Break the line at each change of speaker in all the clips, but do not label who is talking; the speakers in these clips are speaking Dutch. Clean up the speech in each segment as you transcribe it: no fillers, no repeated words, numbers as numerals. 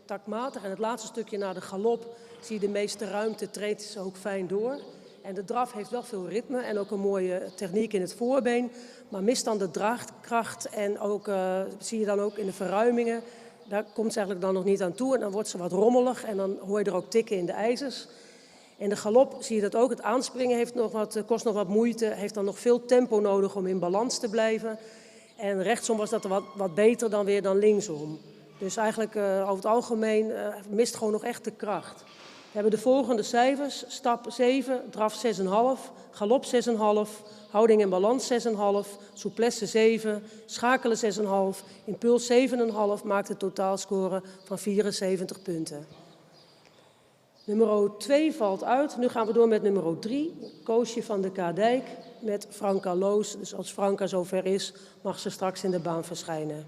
taktmatig. En het laatste stukje naar de galop zie je de meeste ruimte, treedt ze ook fijn door. En de draf heeft wel veel ritme en ook een mooie techniek in het voorbeen. Maar mist dan de draagkracht en ook, zie je dan ook in de verruimingen. Daar komt ze eigenlijk dan nog niet aan toe en dan wordt ze wat rommelig en dan hoor je er ook tikken in de ijzers. In de galop zie je dat ook. Het aanspringen kost nog wat moeite, heeft dan nog veel tempo nodig om in balans te blijven. En rechtsom was dat wat beter dan linksom. Dus eigenlijk over het algemeen mist gewoon nog echt de kracht. We hebben de volgende cijfers. Stap 7, draf 6,5, galop 6,5, houding en balans 6,5, souplesse 7, schakelen 6,5, impuls 7,5 maakt een totaalscore van 74 punten. Nummer 2 valt uit. Nu gaan we door met nummer 3, Koosje van de Kaardijk met Franka Loos. Dus als Franka zover is, mag ze straks in de baan verschijnen.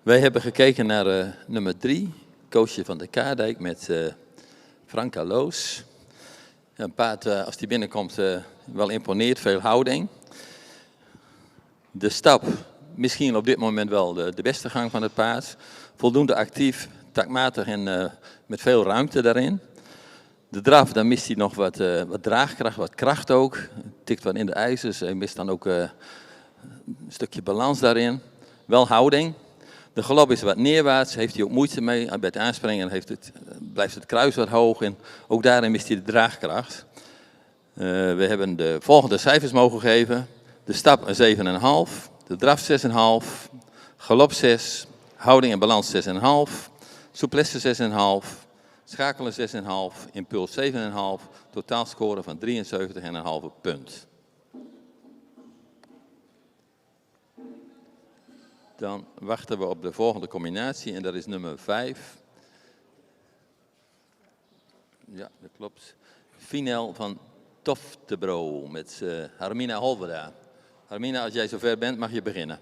Wij hebben gekeken naar nummer 3, Koosje van de Kaardijk met Franka Loos. Een paard, als die binnenkomt, wel imponeert, veel houding. De stap, misschien op dit moment wel de beste gang van het paard. Voldoende actief, takmatig en met veel ruimte daarin. De draf, dan mist hij nog wat draagkracht, wat kracht ook. Tikt wat in de ijzers, hij mist dan ook een stukje balans daarin. Wel houding. De galop is wat neerwaarts, heeft hij ook moeite mee. Bij het aanspringen blijft het kruis wat hoog en ook daarin mist hij de draagkracht. We hebben de volgende cijfers mogen geven. De stap een 7,5, de draf 6,5, galop 6, houding en balans 6,5, souplesse 6,5, schakelen 6,5, impuls 7,5, totaalscore van 73,5 punt. Dan wachten we op de volgende combinatie en dat is nummer 5. Ja, dat klopt. Finel van Toftebro met Harmina Holverda. Harmina, als jij zover bent, mag je beginnen.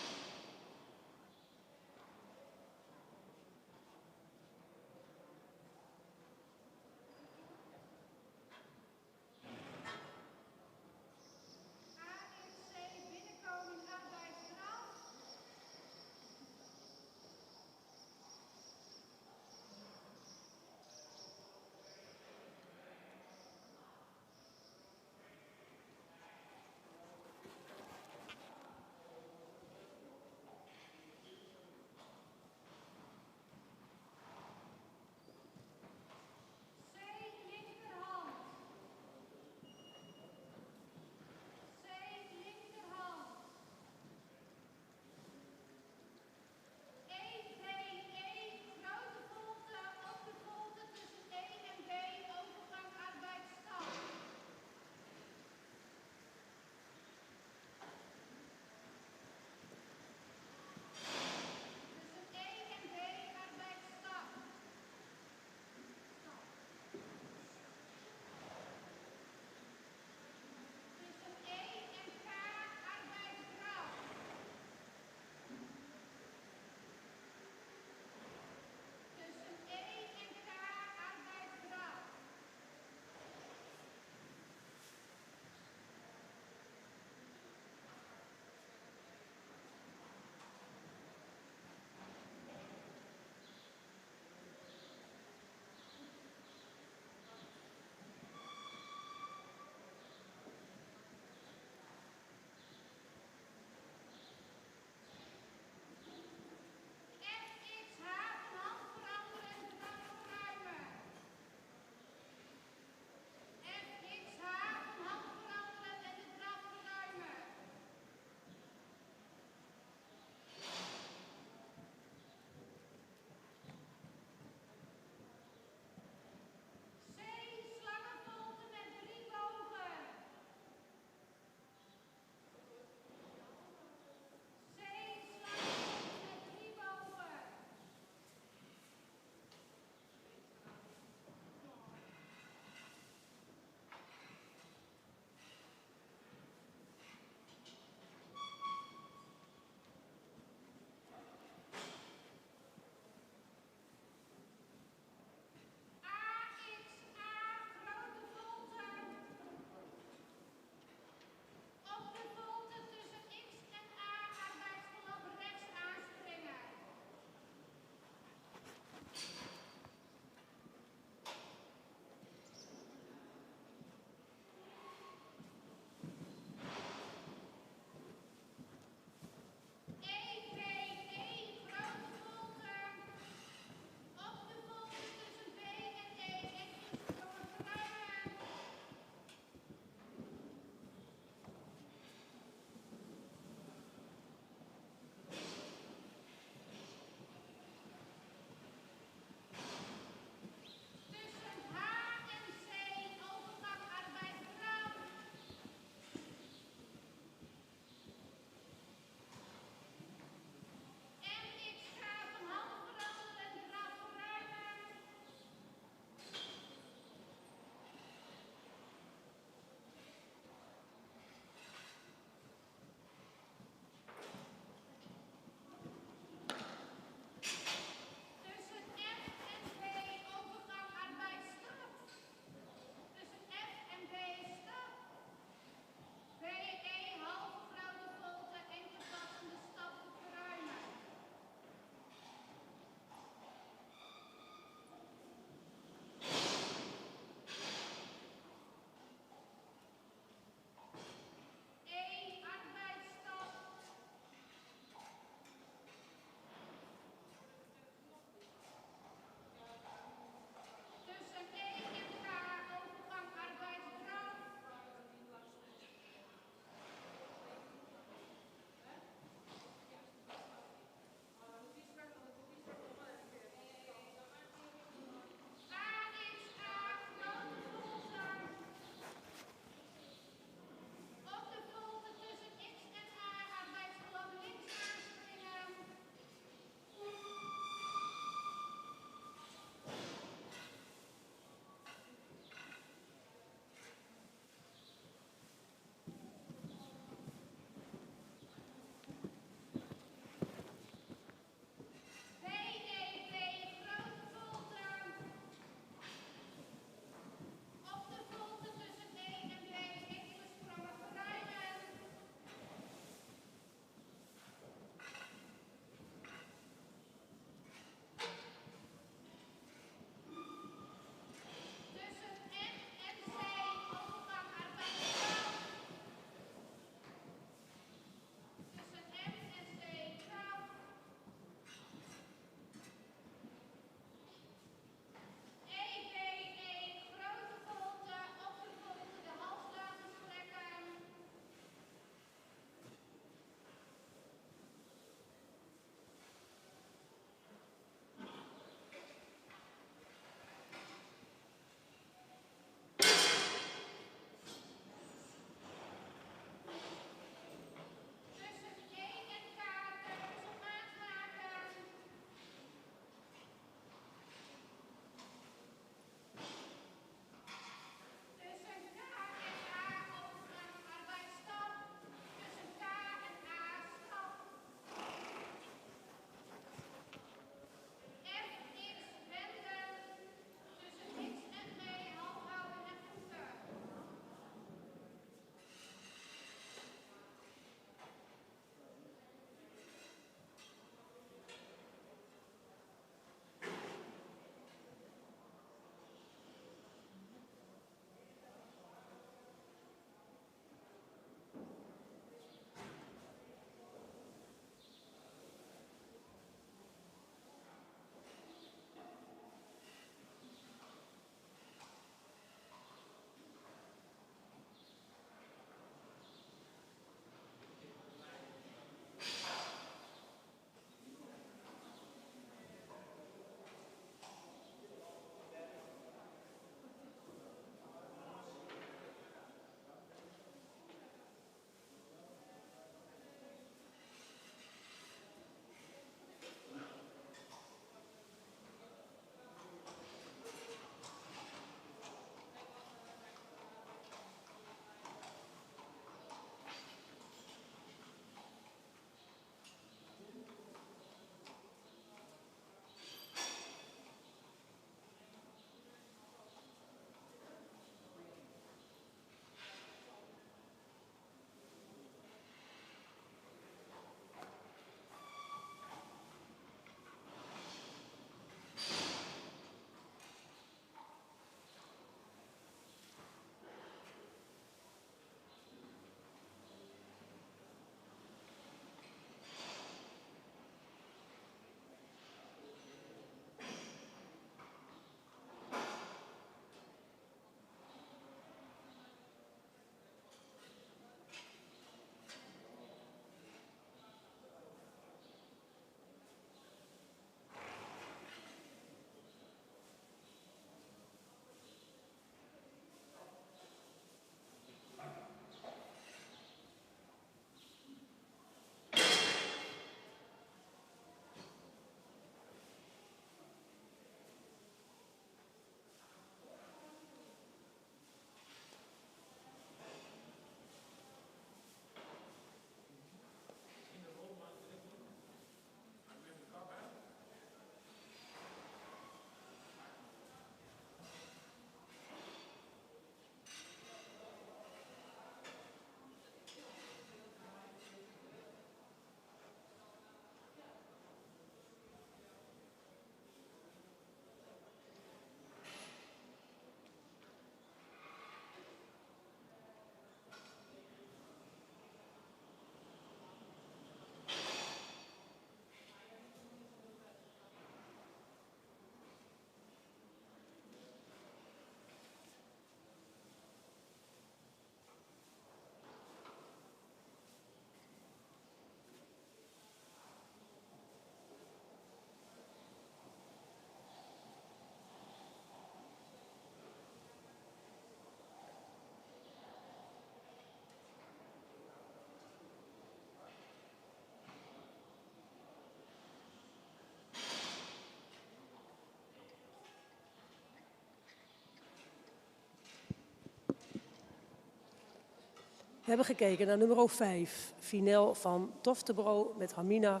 We hebben gekeken naar nummer 5, Finel van Toftebro met Hamina.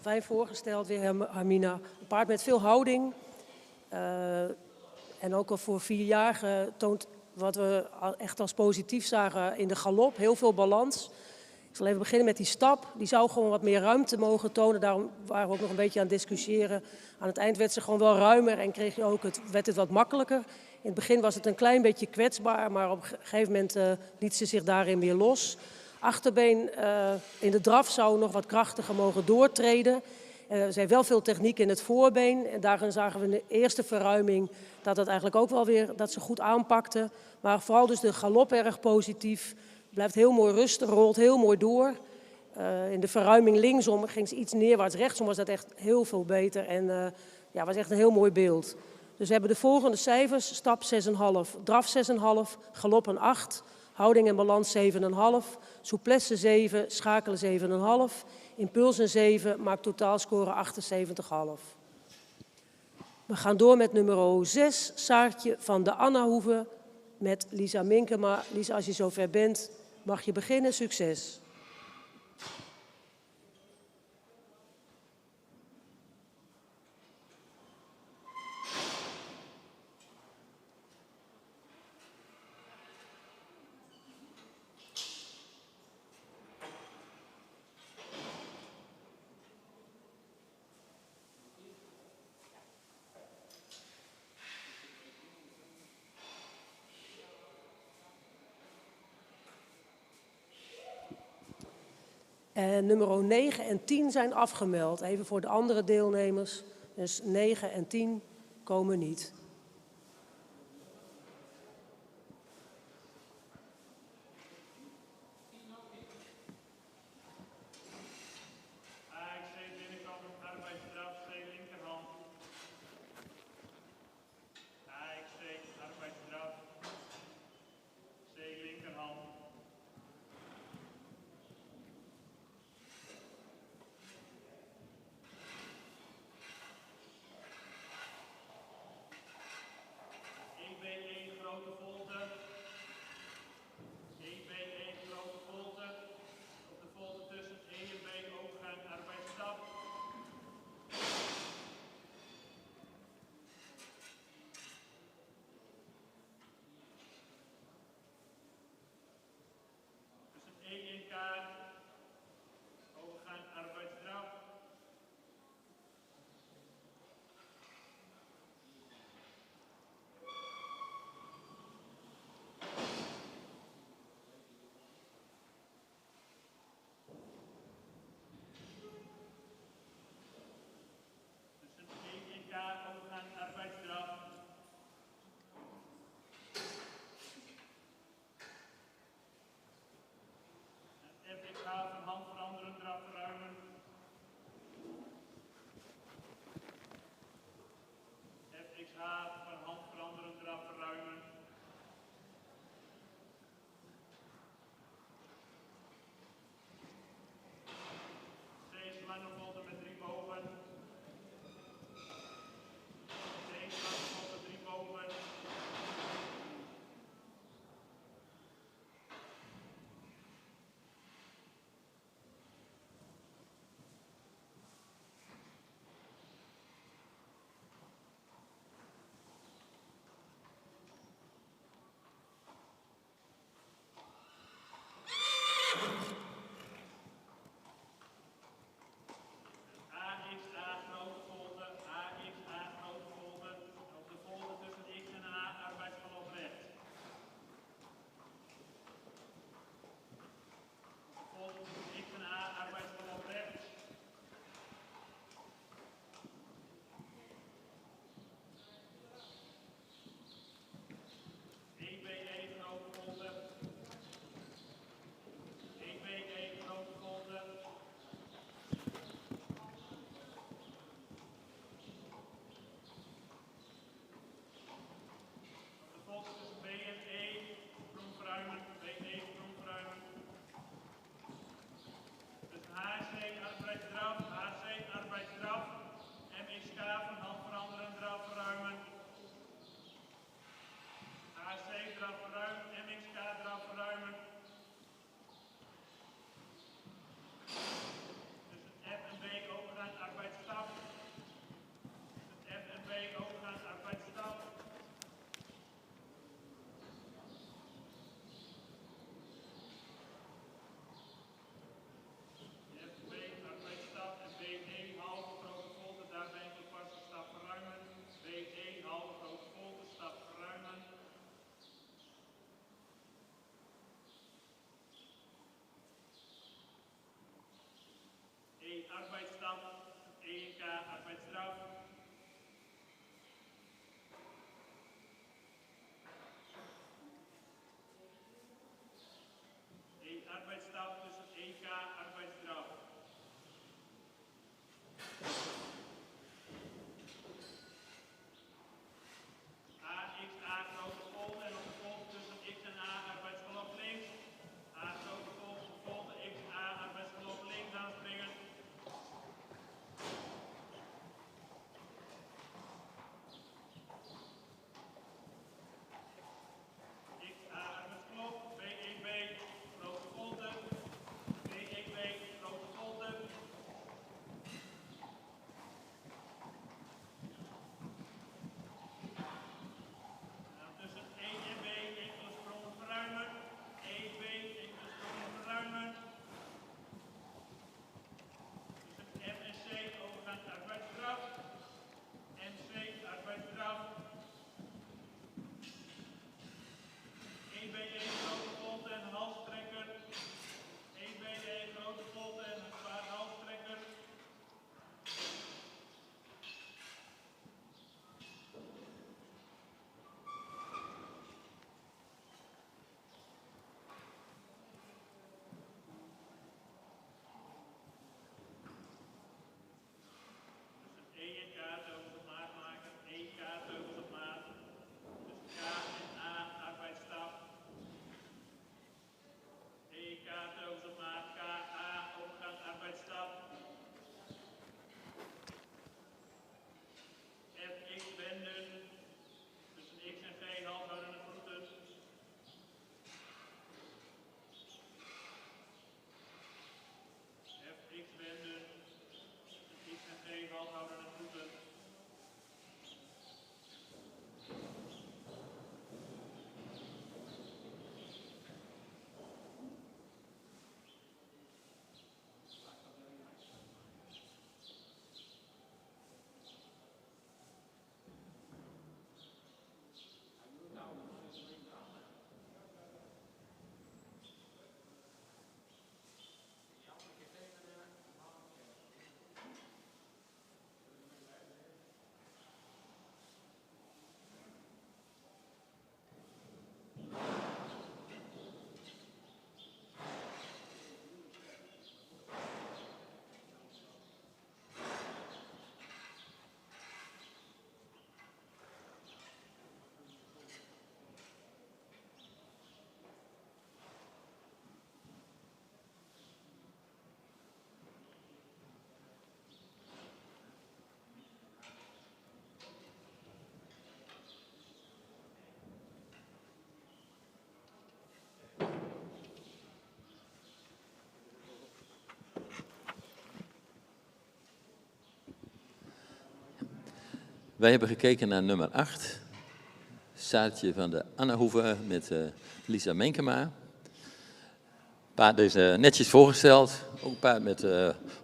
Fijn voorgesteld, weer Hamina. Een paard met veel houding. En ook al voor 4-jarigen toont wat we echt als positief zagen in de galop. Heel veel balans. Ik zal even beginnen met die stap. Die zou gewoon wat meer ruimte mogen tonen. Daarom waren we ook nog een beetje aan het discussiëren. Aan het eind werd ze gewoon wel ruimer en werd het wat makkelijker. In het begin was het een klein beetje kwetsbaar, maar op een gegeven moment liet ze zich daarin weer los. Achterbeen in de draf zou nog wat krachtiger mogen doortreden. Ze heeft wel veel techniek in het voorbeen. En daarin zagen we in de eerste verruiming dat het eigenlijk ook wel weer dat ze goed aanpakte. Maar vooral dus de galop erg positief. Blijft heel mooi rustig, rolt heel mooi door. In de verruiming linksom ging ze iets neerwaarts. Rechtsom was dat echt heel veel beter. En was echt een heel mooi beeld. Dus we hebben de volgende cijfers. Stap 6,5, draf 6,5, galop een 8. Houding en balans 7,5. Souplesse 7, schakelen 7,5. Impuls een 7, maakt totaalscore 78,5. We gaan door met nummer 6, Saartje van de Annahoeve met Lisa Minkema. Lisa, als je zover bent, mag je beginnen. Succes. En nummer 9 en 10 zijn afgemeld. Even voor de andere deelnemers. Dus 9 en 10 komen niet.
EK arbeidsstraf. Arbeidsstap tussen EK arbeidsstraf. AXA grote volte en op de volte tussen X en A arbeidsgeloof links. A grote volte XA arbeidsgeloof links aanspringen. XA arbeidsgeloof. BEB grote volte. BEB grote volte. Tussen E en B enkele sprongen verruimen. EB enkele sprongen verruimen. Tussen M en C overgang arbeidsstraf. MC arbeidsstraf. EBE grote volte en halstrekker. EBE grote volte en een zwaar halstrekker. E en K teugels op maat maken. EK teugels op maat. Dus K en A arbeidsstap. EK teugels op maat. KA overgang arbeidsstap. FX wenden. Tussen X en G halfhoudende voeten. FX wenden. Tussen X en G halfhoudende voeten.
Wij hebben gekeken naar nummer 8. Saartje van de Annahoeve met Lisa Menkema. Paard is netjes voorgesteld. Ook een paard met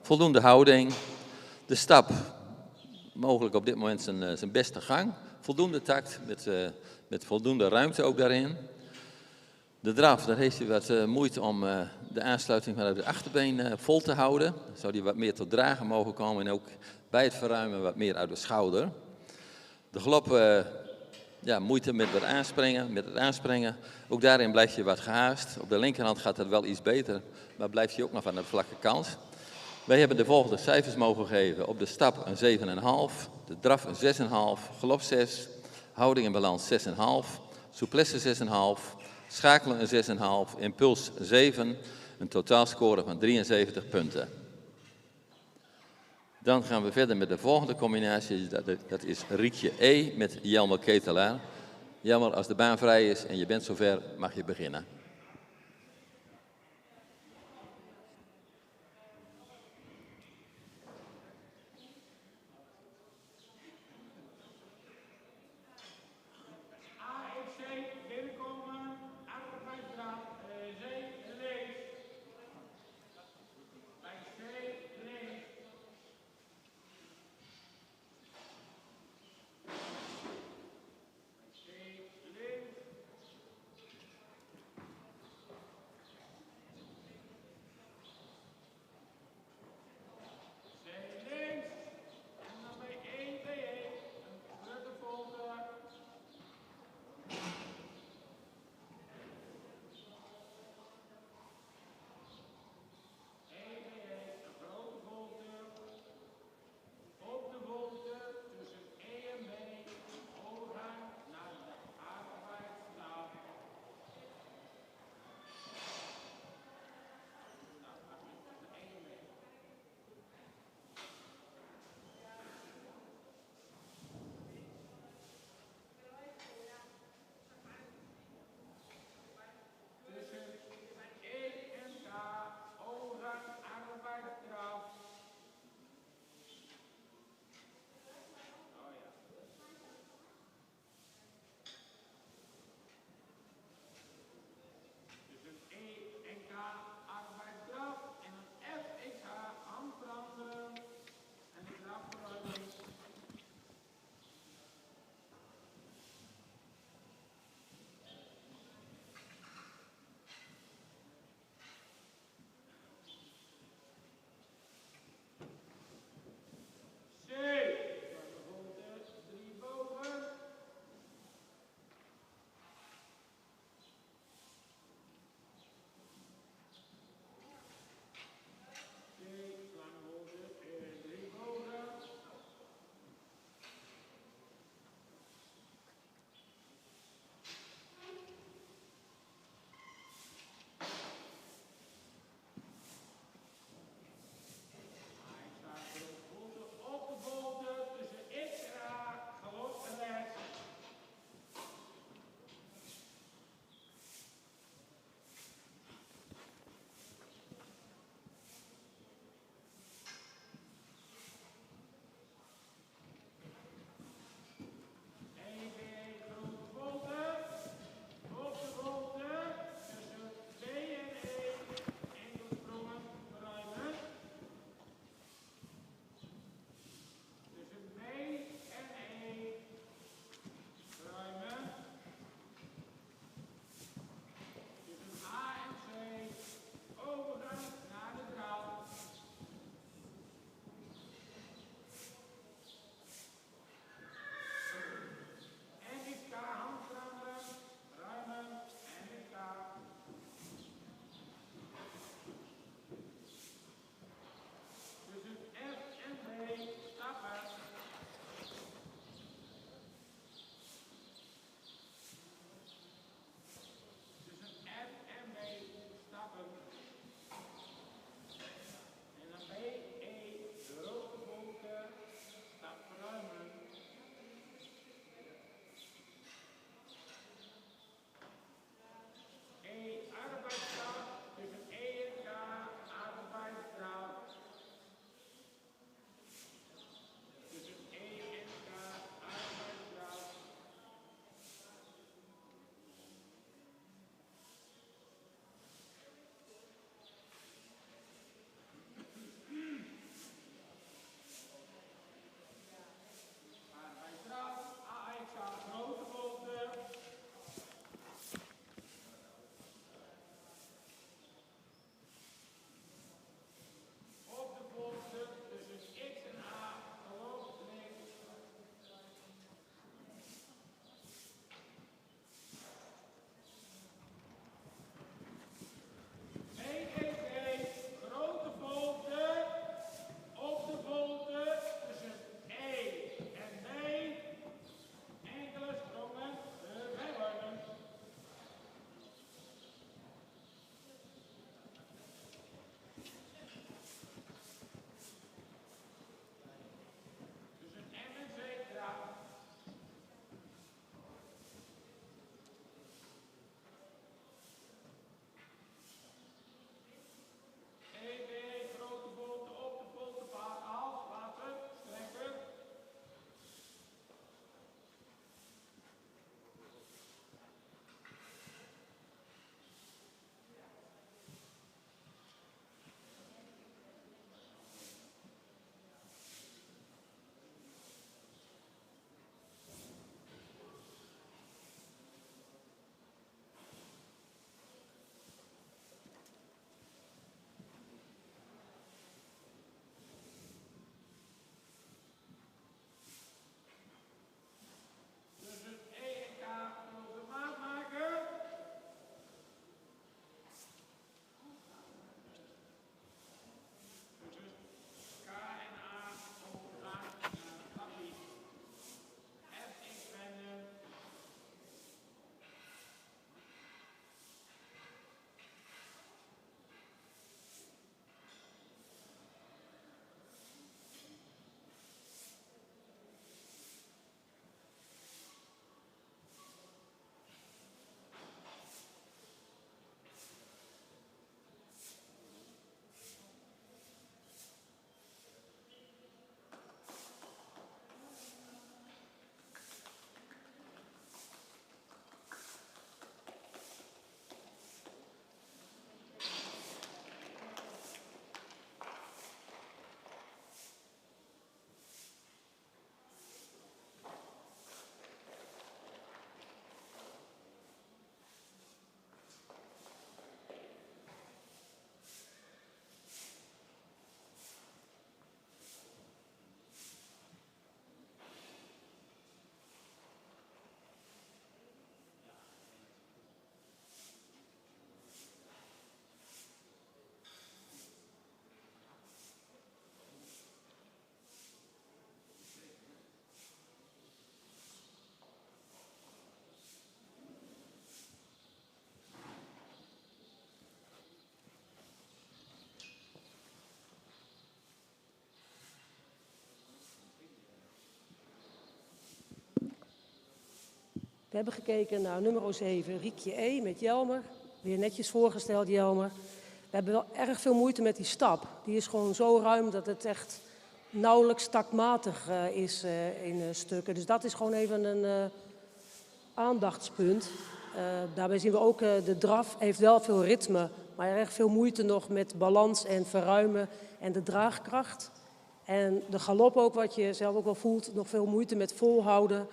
voldoende houding. De stap, mogelijk op dit moment zijn beste gang. Voldoende tact met voldoende ruimte ook daarin. De draf, daar heeft hij wat moeite om de aansluiting vanuit het achterbeen vol te houden. Dan zou hij wat meer tot dragen mogen komen en ook bij het verruimen wat meer uit de schouder. De galop, moeite met het aanspringen. Ook daarin blijft je wat gehaast. Op de linkerhand gaat het wel iets beter, maar blijft je ook nog aan de vlakke kant. Wij hebben de volgende cijfers mogen geven. Op de stap een 7,5, de draf een 6,5, galop 6, houding en balans 6,5, souplesse 6,5, schakelen een 6,5, impuls 7, een totaalscore van 73 punten. Dan gaan we verder met de volgende combinatie, dat is Rietje E met Jelmer Ketelaar. Jelmer, als de baan vrij is en je bent zover, mag je beginnen.
We hebben gekeken naar nummer 7, Riekje E met Jelmer. Weer netjes voorgesteld, Jelmer. We hebben wel erg veel moeite met die stap. Die is gewoon zo ruim dat het echt nauwelijks takmatig is in stukken. Dus dat is gewoon even een aandachtspunt. Daarbij zien we ook, de draf heeft wel veel ritme, maar erg veel moeite nog met balans en verruimen en de draagkracht. En de galop ook, wat je zelf ook wel voelt, nog veel moeite met volhouden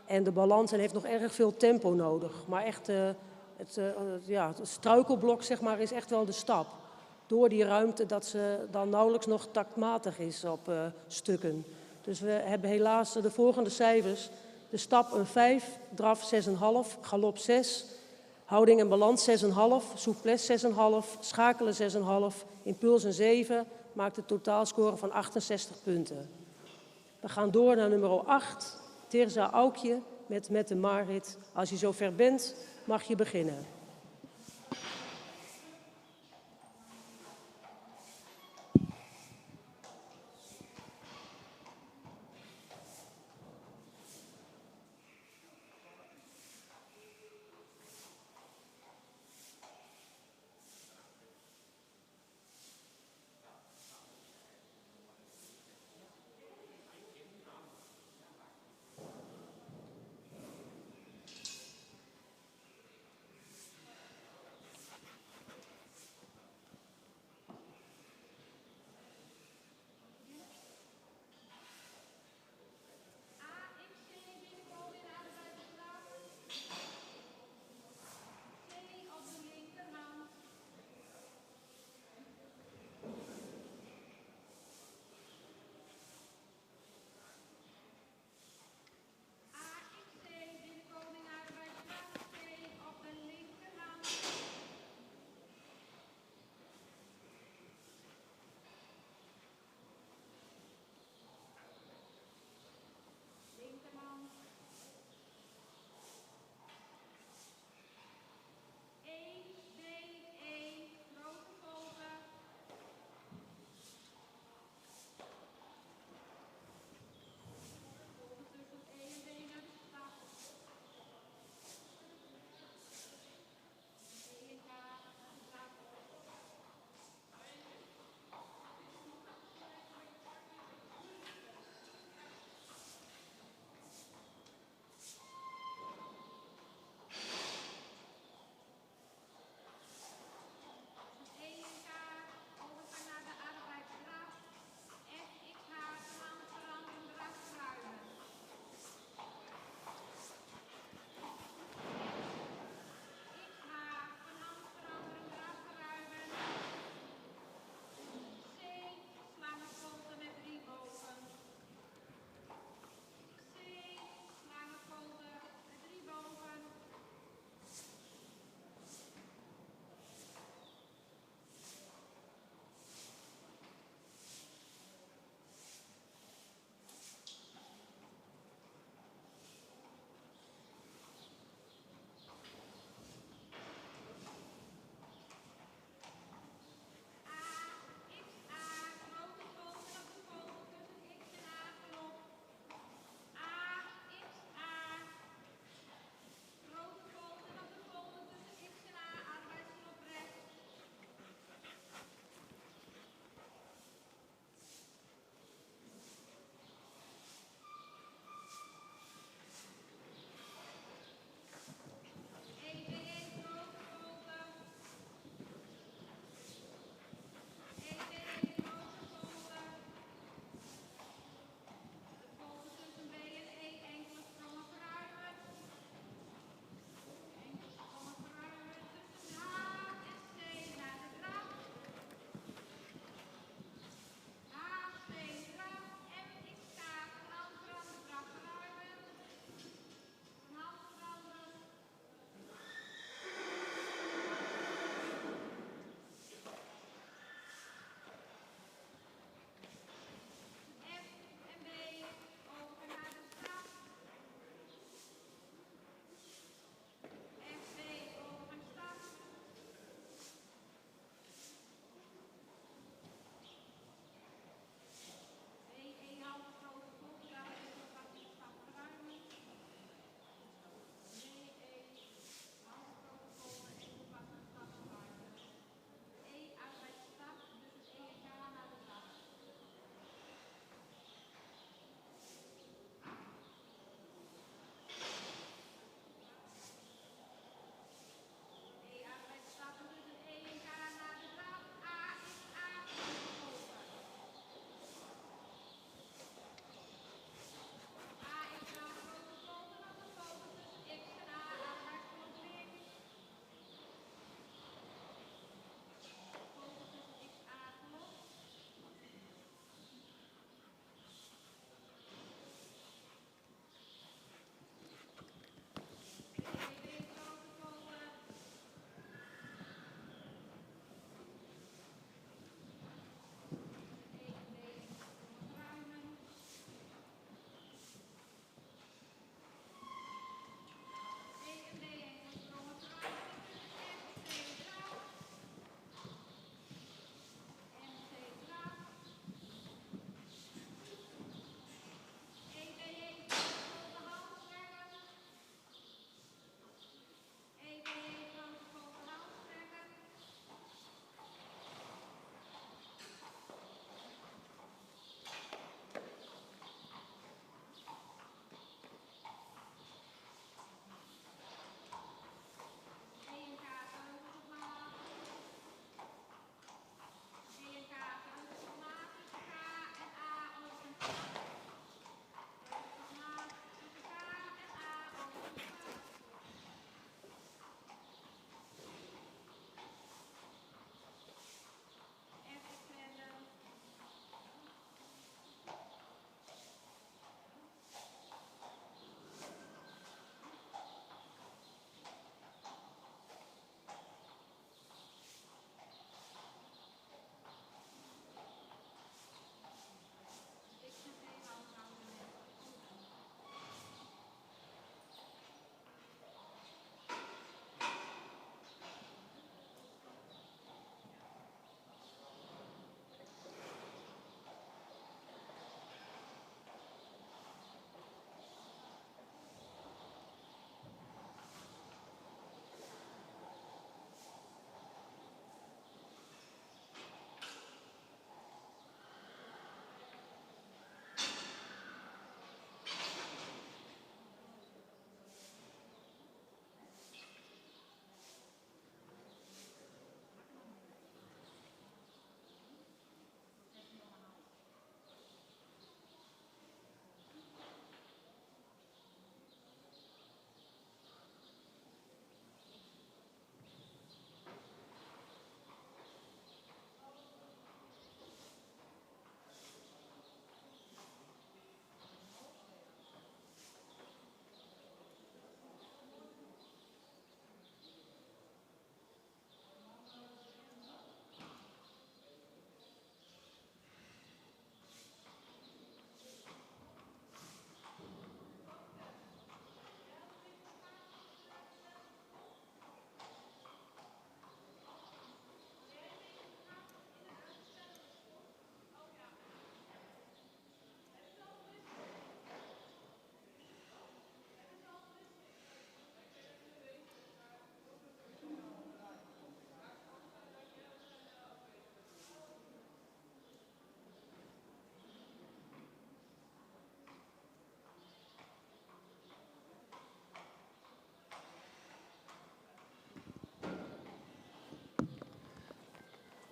en de balans en heeft nog erg veel tempo nodig. Maar echt, het struikelblok zeg maar, is echt wel de stap. Door die ruimte dat ze dan nauwelijks nog taktmatig is op stukken. Dus we hebben helaas de volgende cijfers. De stap een 5, draf 6,5, galop 6, houding en balans 6,5, souplesse 6,5, schakelen 6,5, impuls een 7, maakt een totaalscore van 68 punten. We gaan door naar nummer 8, Tirza Aukje met de Marit. Als je zover bent, mag je beginnen.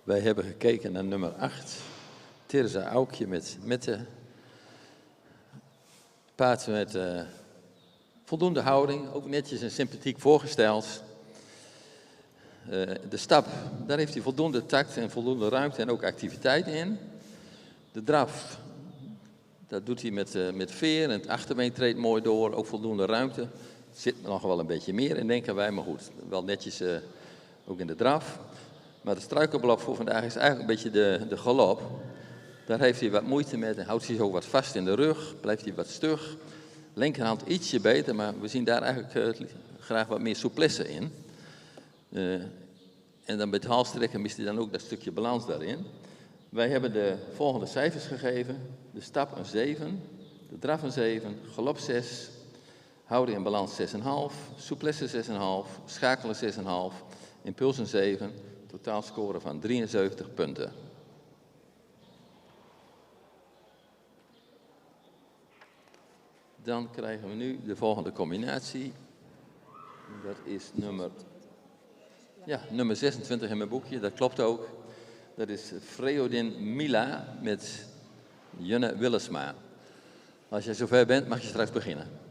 Wij hebben gekeken naar nummer 8. Terza Aukje met Mette. Paard met voldoende houding, ook netjes en sympathiek voorgesteld. De stap, daar heeft hij voldoende tact en voldoende ruimte en ook activiteit in. De draf, dat doet hij met veer en het achterbeen treedt mooi door, ook voldoende ruimte. Er zit nog wel een beetje meer in, denken wij, maar goed, wel netjes ook in de draf. Maar de struikelblok voor vandaag is eigenlijk een beetje de galop. Daar heeft hij wat moeite met en houdt zich ook wat vast in de rug, blijft hij wat stug. Linkerhand ietsje beter, maar we zien daar eigenlijk graag wat meer souplesse in. En dan met halstrekken mist hij dan ook dat stukje balans daarin. Wij hebben de volgende cijfers gegeven. De stap een 7, de draf een 7, galop 6, houding en balans 6,5, souplesse 6,5, schakelen 6,5, impuls een 7, totaal scoren van 73 punten. Dan krijgen we nu de volgende combinatie. Dat is nummer 26 in mijn boekje, dat klopt ook. Dat is Freodin Mila met Junne Willesma. Als je zover bent, mag je straks beginnen.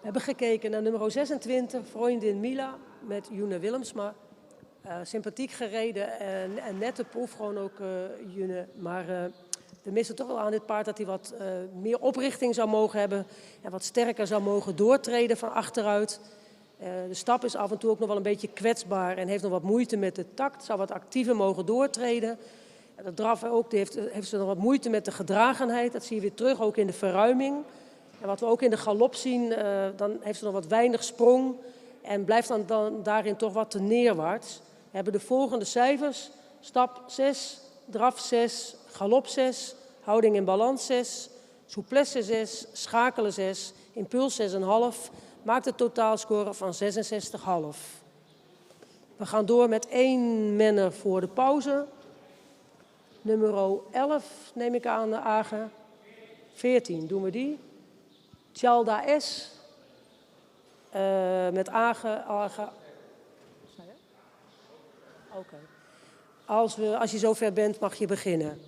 hebben gekeken naar nummer 26, Vriendin Mila met June Willemsma. Sympathiek gereden en nette proef gewoon ook June. Maar we missen toch wel aan dit paard dat hij wat meer oprichting zou mogen hebben. En wat sterker zou mogen doortreden van achteruit. De stap is af en toe ook nog wel een beetje kwetsbaar en heeft nog wat moeite met de takt. Zou wat actiever mogen doortreden. En de draf ook, die heeft ze nog wat moeite met de gedragenheid. Dat zie je weer terug, ook in de verruiming. En wat we ook in de galop zien, dan heeft ze nog wat weinig sprong. En blijft dan daarin toch wat te neerwaarts. We hebben de volgende cijfers. Stap 6, draf 6, galop 6, houding in balans 6, souplesse 6, schakelen 6, impuls 6,5. Maakt een totaalscore van 66,5. We gaan door met 1 menner voor de pauze. Nummer 11 neem ik aan, Agen. 14, doen we die. Tjalda S. Met Agen. Oké. Als je zover bent, mag je beginnen.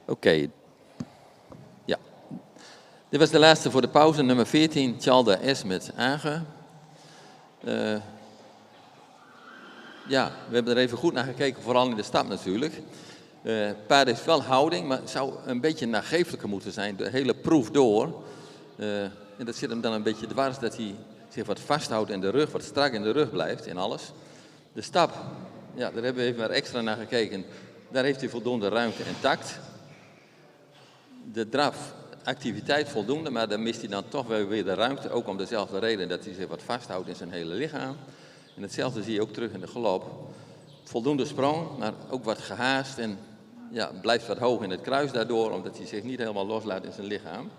Oké. Ja. Dit was de laatste voor de pauze, nummer 14, Tjalda S. met Agen. Ja, we hebben er even goed naar gekeken, vooral in de stad natuurlijk. Paard heeft wel houding, maar het zou een beetje nageeflijker moeten zijn, de hele proef door. En dat zit hem dan een beetje dwars, dat hij zich wat vasthoudt in de rug, wat strak in de rug blijft in alles. De stap, ja, daar hebben we even maar extra naar gekeken. Daar heeft hij voldoende ruimte en tact. De draf, activiteit voldoende, maar dan mist hij dan toch wel weer de ruimte. Ook om dezelfde reden dat hij zich wat vasthoudt in zijn hele lichaam. En hetzelfde zie je ook terug in de galop. Voldoende sprong, maar ook wat gehaast en ja, blijft wat hoog in het kruis daardoor, omdat hij zich niet helemaal loslaat in zijn lichaam.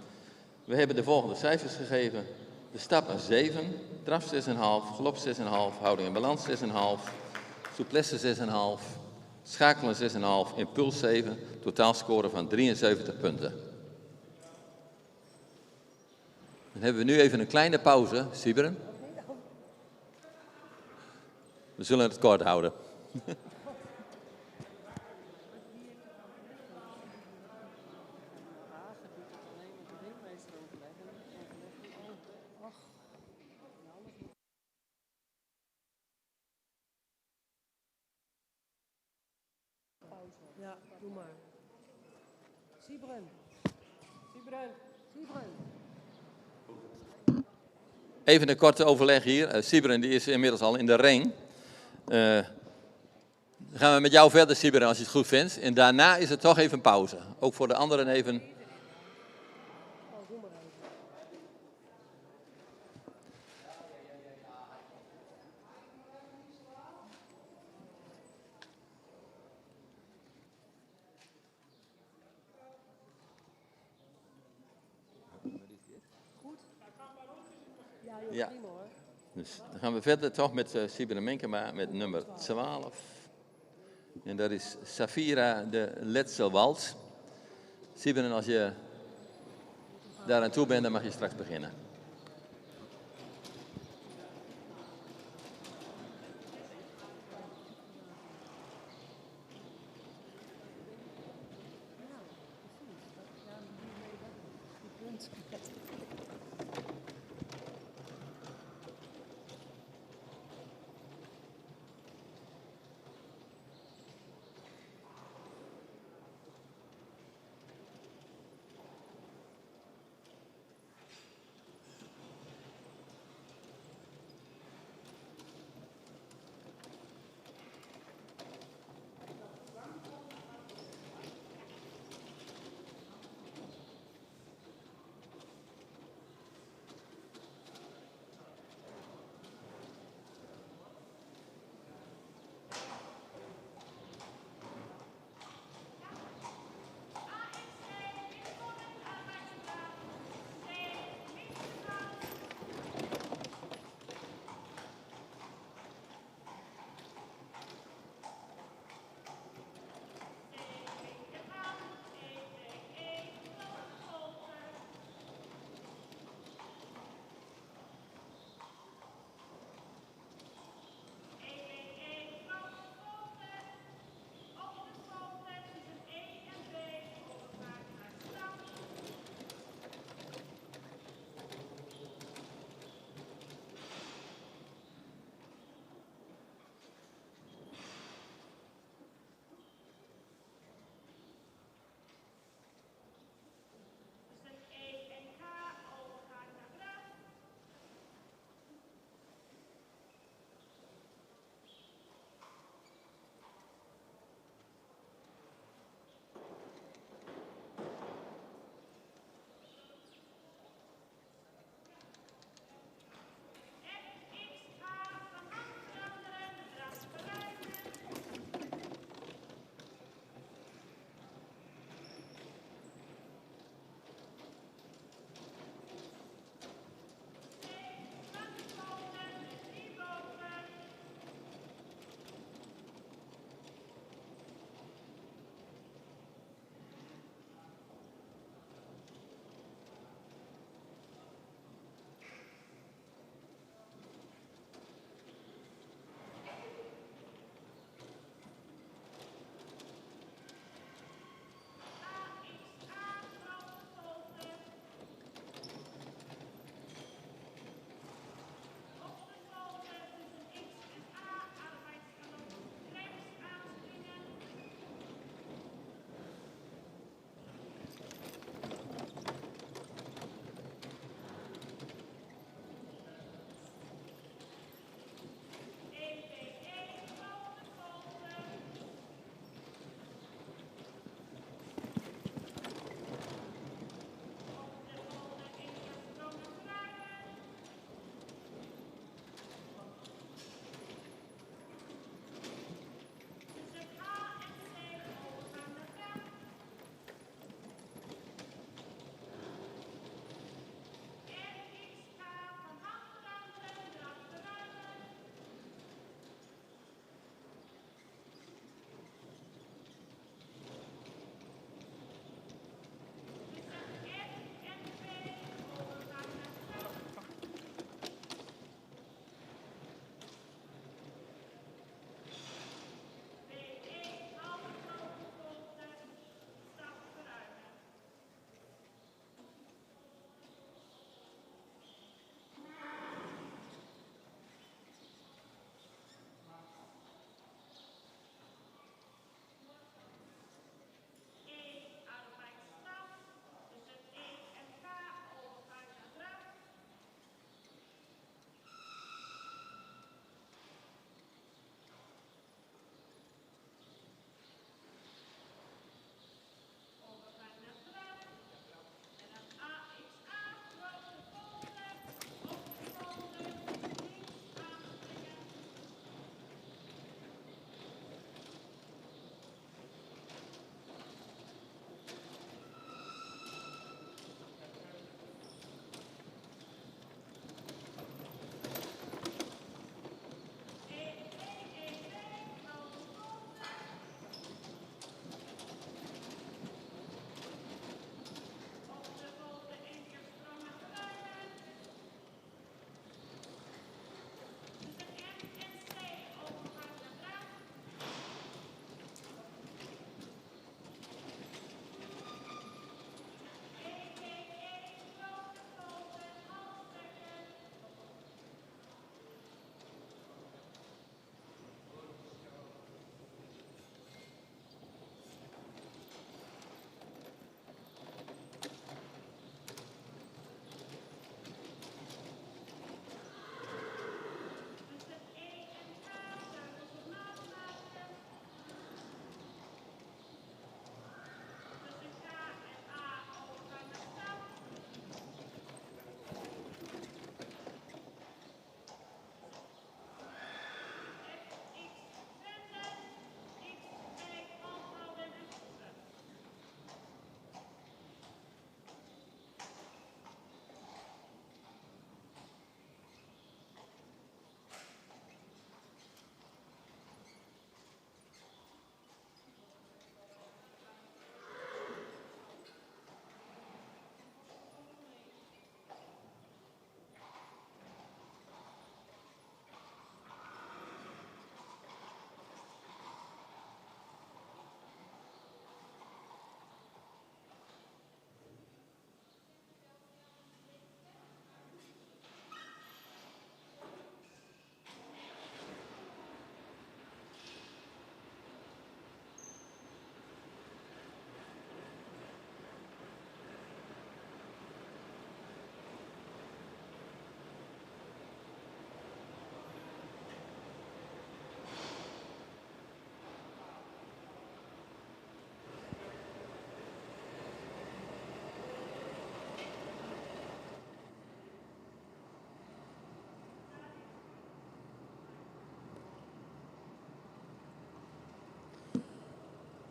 We hebben de volgende cijfers gegeven. De stap een 7, draf 6,5, galop 6,5, houding en balans 6,5, souplesse 6,5, schakelen 6,5, impuls 7, totaalscore van 73 punten. Dan hebben we nu even een kleine pauze, Sybren. We zullen het kort houden.
Ja, doe maar. Sybren. Sybren. Sybren.
Even een korte overleg hier. Sybren die is inmiddels al in de ring. Dan gaan we met jou verder, Sybren, als je het goed vindt. En daarna is het toch even pauze. Ook voor de anderen even. Ja. Dus dan gaan we verder toch met Sybren Minkema met nummer 12. En dat is Safira de Letzelwald. Sybren, als je daar aan toe bent, dan mag je straks beginnen.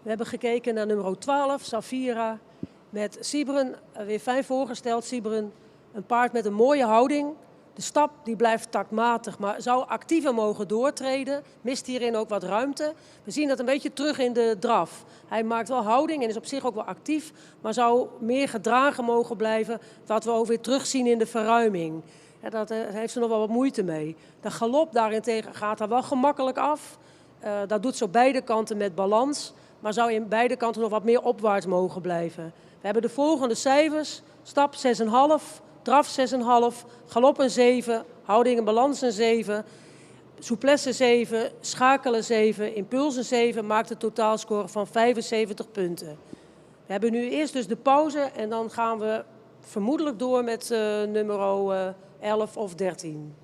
We hebben gekeken naar nummer 12, Safira, met Siebren, weer fijn voorgesteld. Siebren, een paard met een mooie houding. De stap die blijft taktmatig, maar zou actiever mogen doortreden. Mist hierin ook wat ruimte. We zien dat een beetje terug in de draf. Hij maakt wel houding en is op zich ook wel actief, maar zou meer gedragen mogen blijven, wat we ook weer terugzien in de verruiming. Ja, daar heeft ze nog wel wat moeite mee. De galop daarentegen gaat er wel gemakkelijk af. Dat doet ze op beide kanten met balans, maar zou in beide kanten nog wat meer opwaarts mogen blijven. We hebben de volgende cijfers. Stap 6,5, draf 6,5, galop een 7, houding en balans een 7, souplesse 7, schakelen 7, impuls een 7, maakt een totaalscore van 75 punten. We hebben nu eerst dus de pauze en dan gaan we vermoedelijk door met nummer 11 of 13.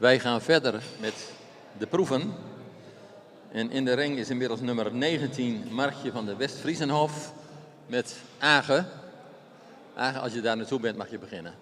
Wij gaan verder met de proeven. En in de ring is inmiddels nummer 19 Markje van de West-Friesenhof met Age. Age, als je daar naartoe bent mag je beginnen.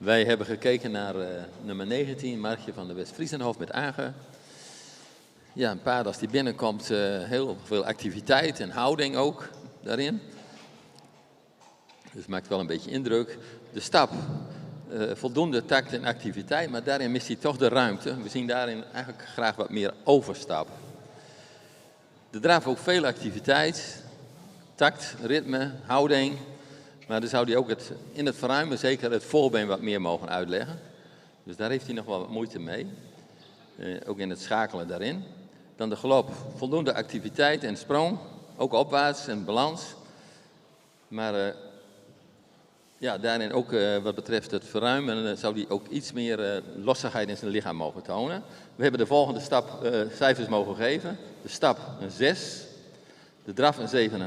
Wij hebben gekeken naar nummer 19, Markje van de West-Friesenhof met Agen. Ja, een paard als die binnenkomt, heel veel activiteit en houding ook daarin. Dus maakt wel een beetje indruk. De stap, voldoende tact en activiteit, maar daarin mist hij toch de ruimte. We zien daarin eigenlijk graag wat meer overstap. De draf ook veel activiteit, tact, ritme, houding. Maar dan zou hij ook in het verruimen zeker het voorbeen wat meer mogen uitleggen. Dus daar heeft hij nog wel wat moeite mee. Ook in het schakelen daarin. Dan de galop, voldoende activiteit en sprong. Ook opwaarts en balans. Maar ja, daarin ook wat betreft het verruimen zou hij ook iets meer lossigheid in zijn lichaam mogen tonen. We hebben de volgende stap cijfers mogen geven. De stap een 6. De draf een 7,5.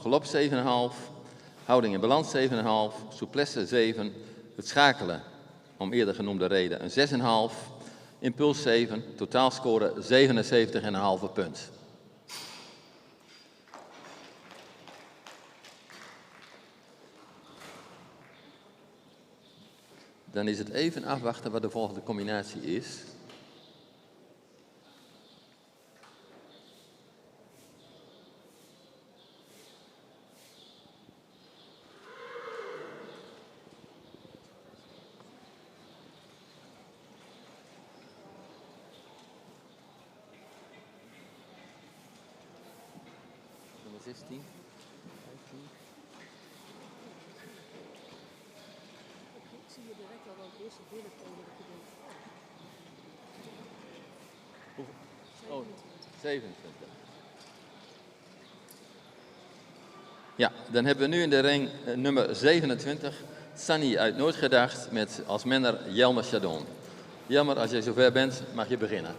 Galop 7,5. Houding en balans 7,5, souplesse 7, het schakelen, om eerder genoemde reden, een 6,5, impuls 7, totaalscore 77,5 punt. Dan is het even afwachten wat de volgende combinatie is. Nummer 16, 15.
Ik zie je direct al wel het eerste binnenkomen dat je denkt,
Oh, 27. Ja, dan hebben we nu in de ring nummer 27, Sunny uit Noordgedacht met als menner Jelmer Chardon. Jelmer, als jij zover bent, mag je beginnen.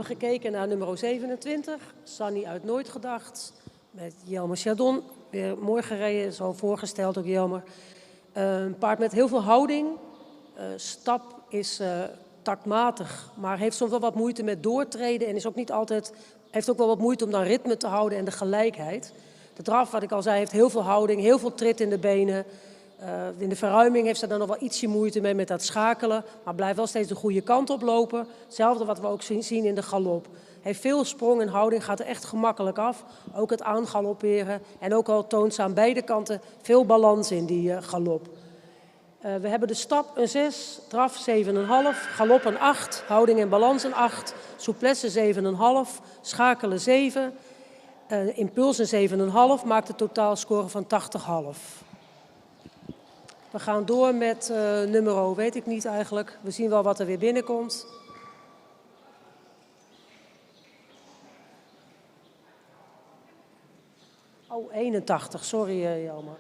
gekeken naar nummer 27, Sunny uit Nooit Gedacht. Met Jelmer Chardon, weer mooi gereden, zo voorgesteld ook Jelmer. Een paard met heel veel houding. Stap is taktmatig, maar heeft soms wel wat moeite met doortreden. En is ook niet altijd, heeft ook wel wat moeite om dan ritme te houden en de gelijkheid. De draf, wat ik al zei, heeft heel veel houding, heel veel trit in de benen. In de verruiming heeft ze dan nog wel ietsje moeite mee met dat schakelen. Maar blijft wel steeds de goede kant op lopen. Hetzelfde wat we ook zien in de galop. Heeft veel sprong en houding, gaat er echt gemakkelijk af. Ook het aangalopperen. En ook al toont ze aan beide kanten veel balans in die galop. We hebben de stap een 6, draf 7,5, galop een 8, houding en balans een 8, souplesse 7,5, schakelen 7, impuls een 7,5, maakt de totaalscore van 80,5. We gaan door met nummer, weet ik niet eigenlijk. We zien wel wat er weer binnenkomt. Oh, 81, sorry Jelmer.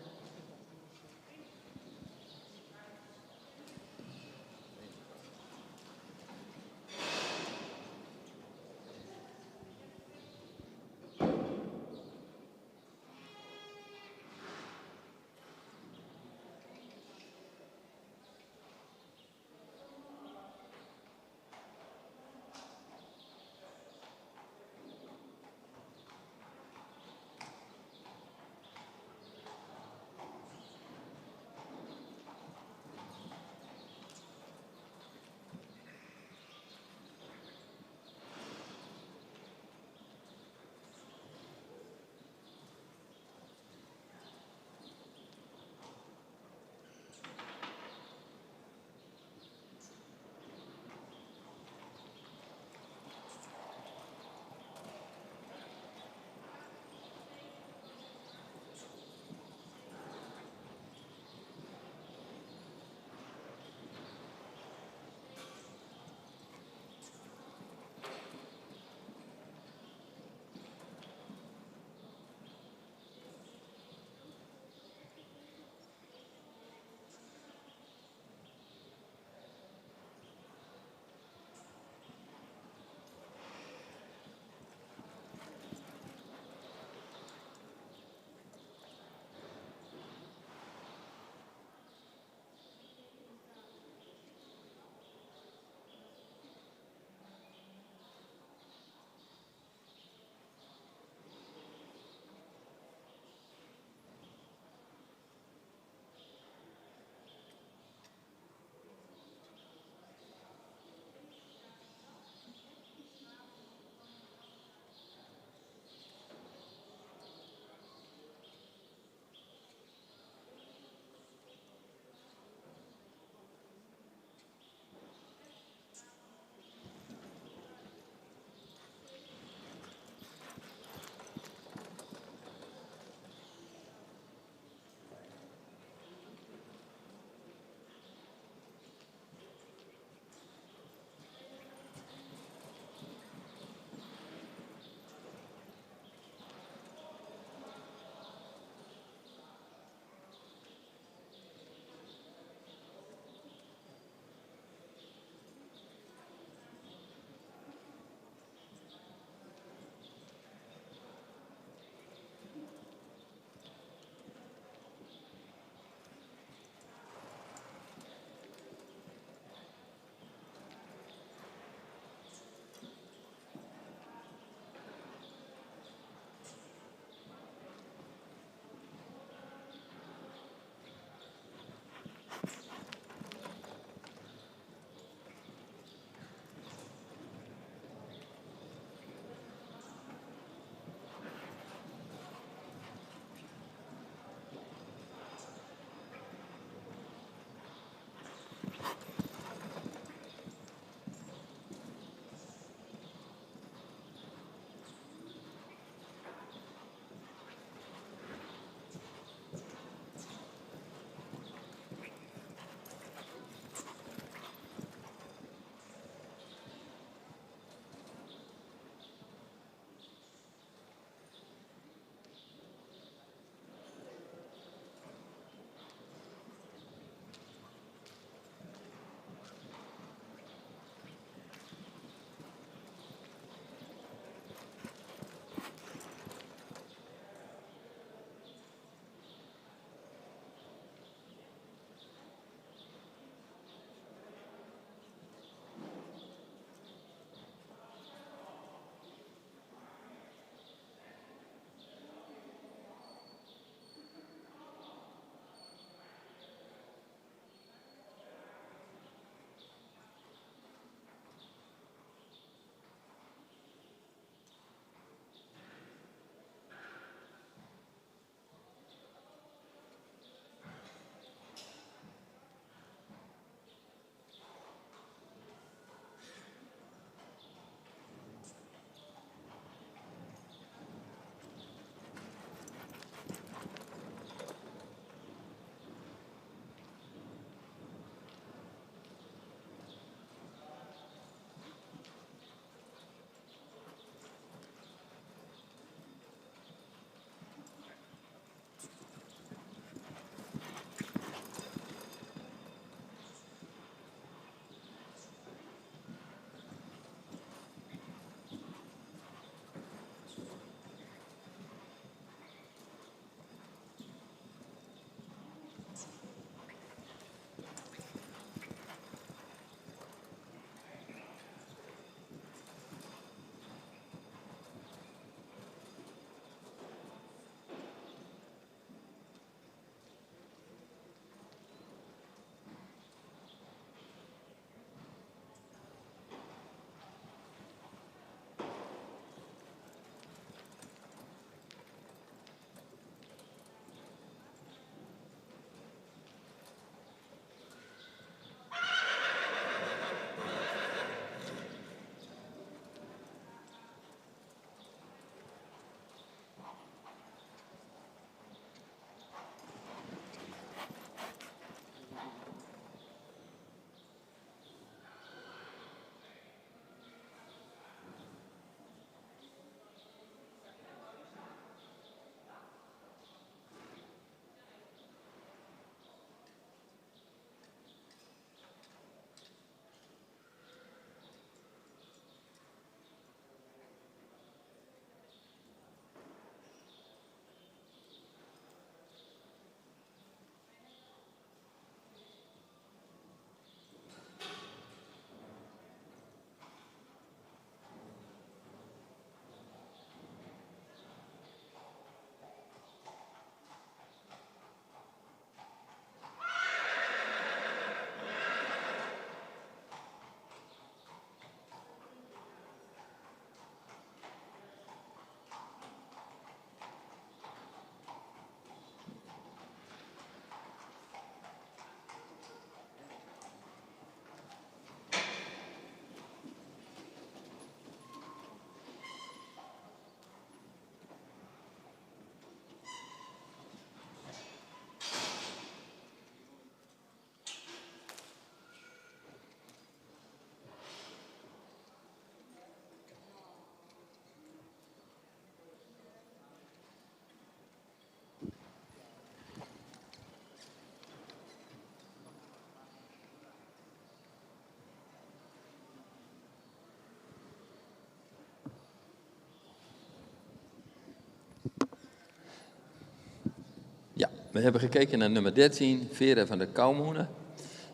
We hebben gekeken naar nummer 13, Vera van der Kouwmoenen,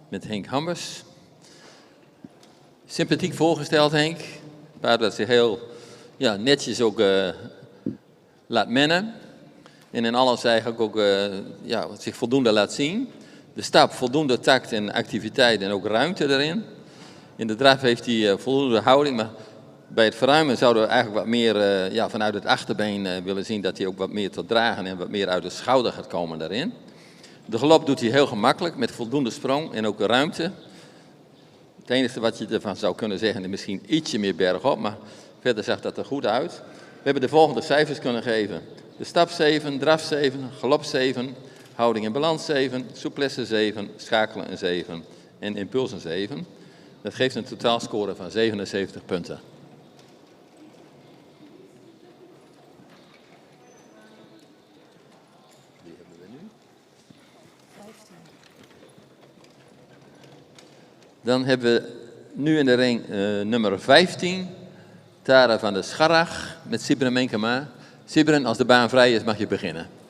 met Henk Hambers. Sympathiek voorgesteld, Henk. Een paard dat zich heel netjes ook laat mennen. En in alles eigenlijk ook zich voldoende laat zien. De stap, voldoende tact en activiteit en ook ruimte erin. In de draf heeft hij voldoende houding, maar bij het verruimen zouden we eigenlijk wat meer vanuit het achterbeen willen zien dat hij ook wat meer tot dragen en wat meer uit de schouder gaat komen daarin. De galop doet hij heel gemakkelijk met voldoende sprong en ook ruimte. Het enige wat je ervan zou kunnen zeggen is misschien ietsje meer bergop, maar verder zag dat er goed uit. We hebben de volgende cijfers kunnen geven. De stap 7, draf 7, galop 7, houding en balans 7, souplesse 7, schakelen een 7 en impuls een 7. Dat geeft een totaalscore van 77 punten. Die hebben we nu.
15.
Dan hebben we nu in de ring nummer 15, Tara van der Scharrach met Sibren Menkema. Sibren, als de baan vrij is, mag je beginnen.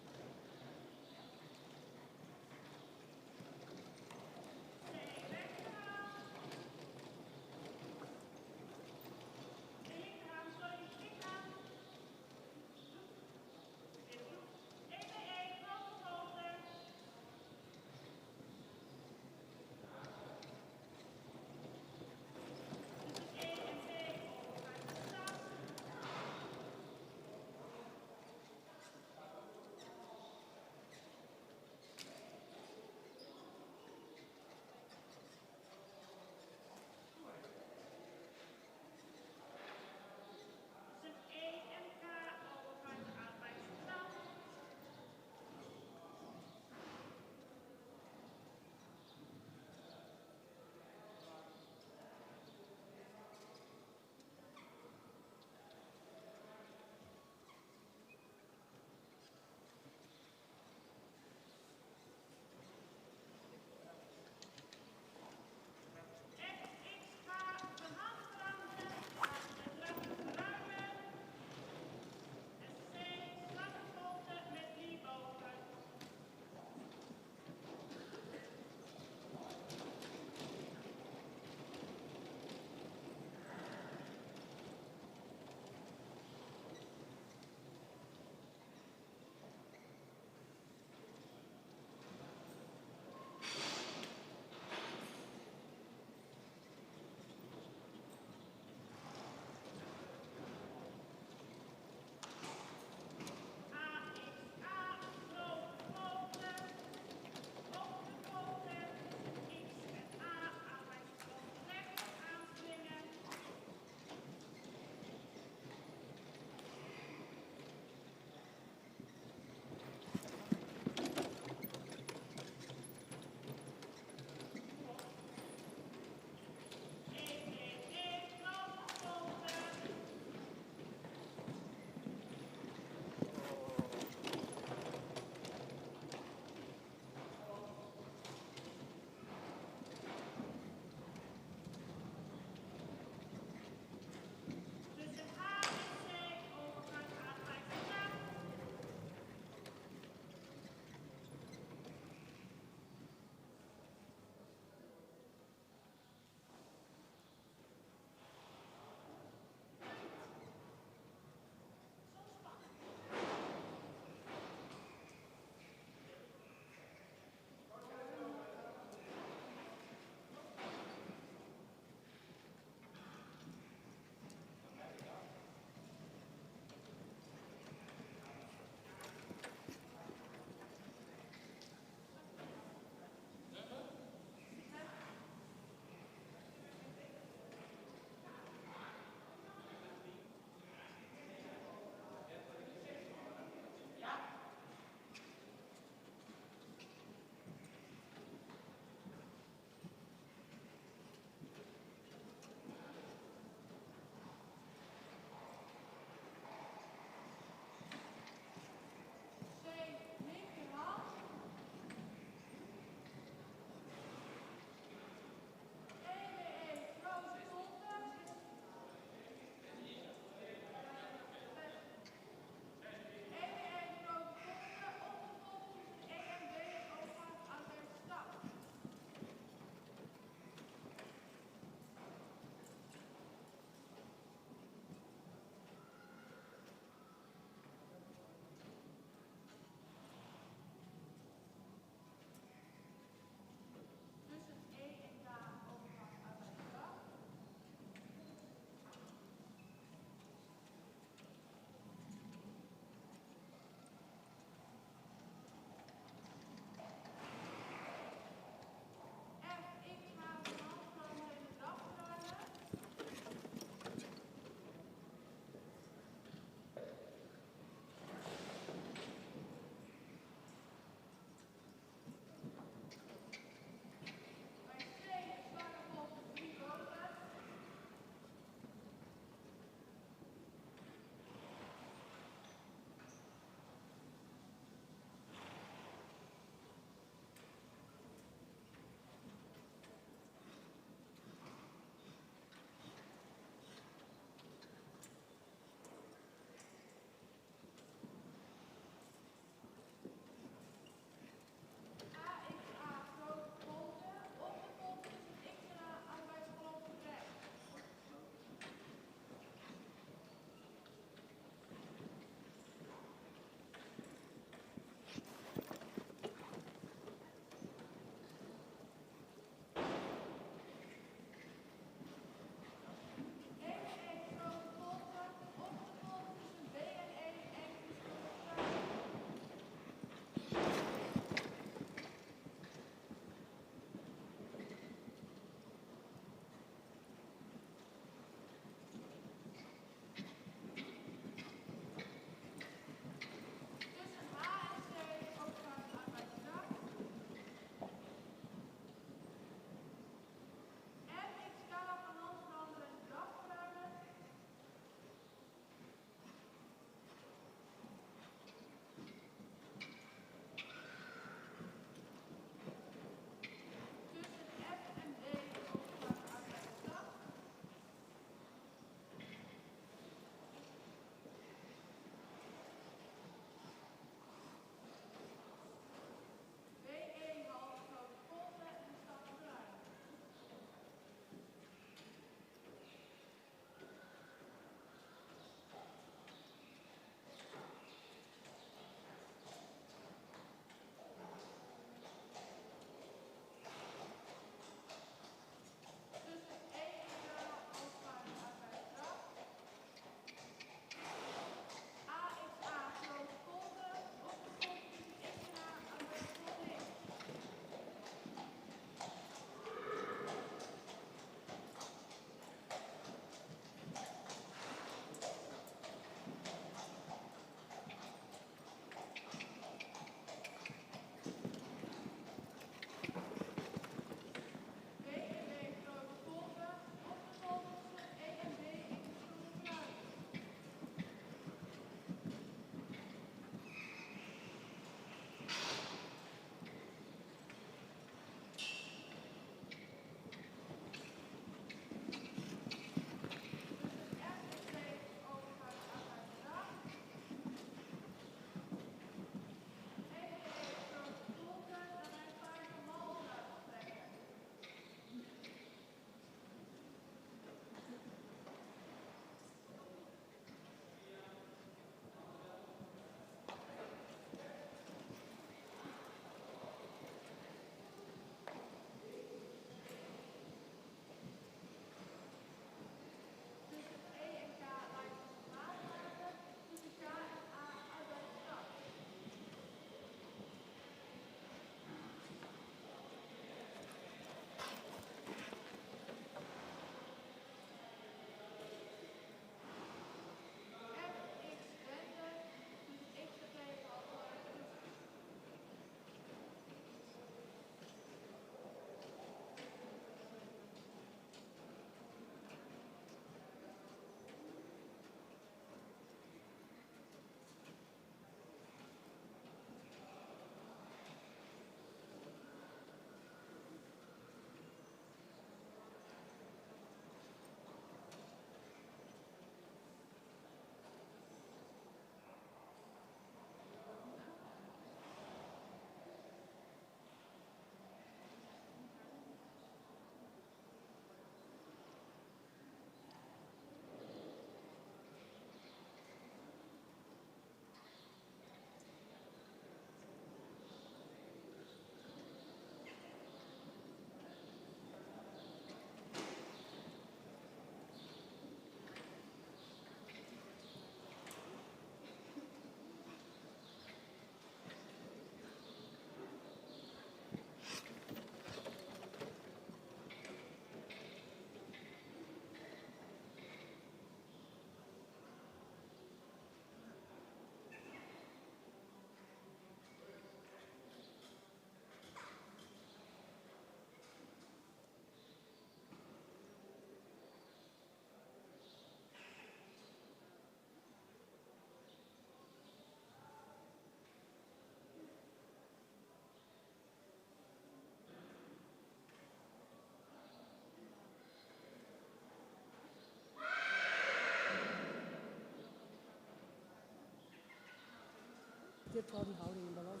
Je hebt wel die houding in balans.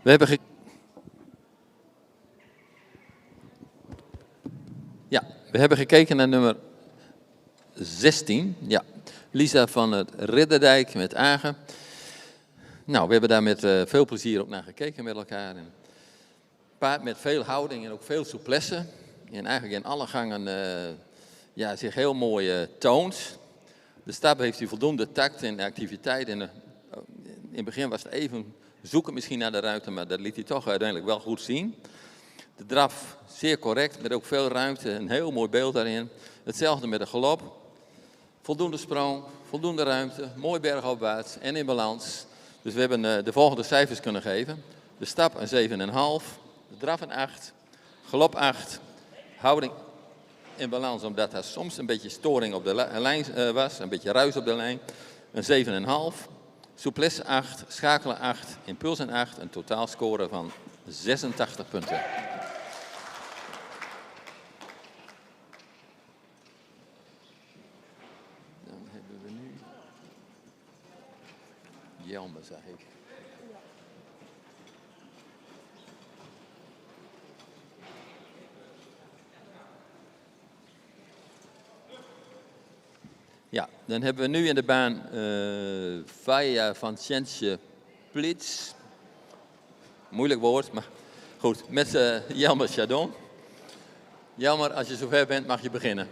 We hebben we hebben gekeken naar nummer 16. Ja, Lisa van het Ridderdijk met Agen. Nou, we hebben daar met veel plezier ook naar gekeken met elkaar. Een paard met veel houding en ook veel souplesse. En eigenlijk in alle gangen zich heel mooi toont. De stap heeft hij voldoende tact en activiteit. En, in het begin was het even zoeken misschien naar de ruimte, maar dat liet hij toch uiteindelijk wel goed zien. De draf zeer correct, met ook veel ruimte, een heel mooi beeld daarin. Hetzelfde met de galop. Voldoende sprong, voldoende ruimte, mooi bergopwaarts en in balans. Dus we hebben de volgende cijfers kunnen geven. De stap een 7,5, de draf een 8, galop 8, houding in balans omdat er soms een beetje storing op de lijn was, een beetje ruis op de lijn. Een 7,5, souplesse 8, schakelen 8, impuls een 8, een totaalscore van 86 punten. Dan hebben we nu Jelme, zag ik. Ja, dan hebben we nu in de baan Vaya van Cience Plits. Moeilijk woord, maar goed. Met Jelmer Chardon. Jelmer, als je zover bent, mag je beginnen.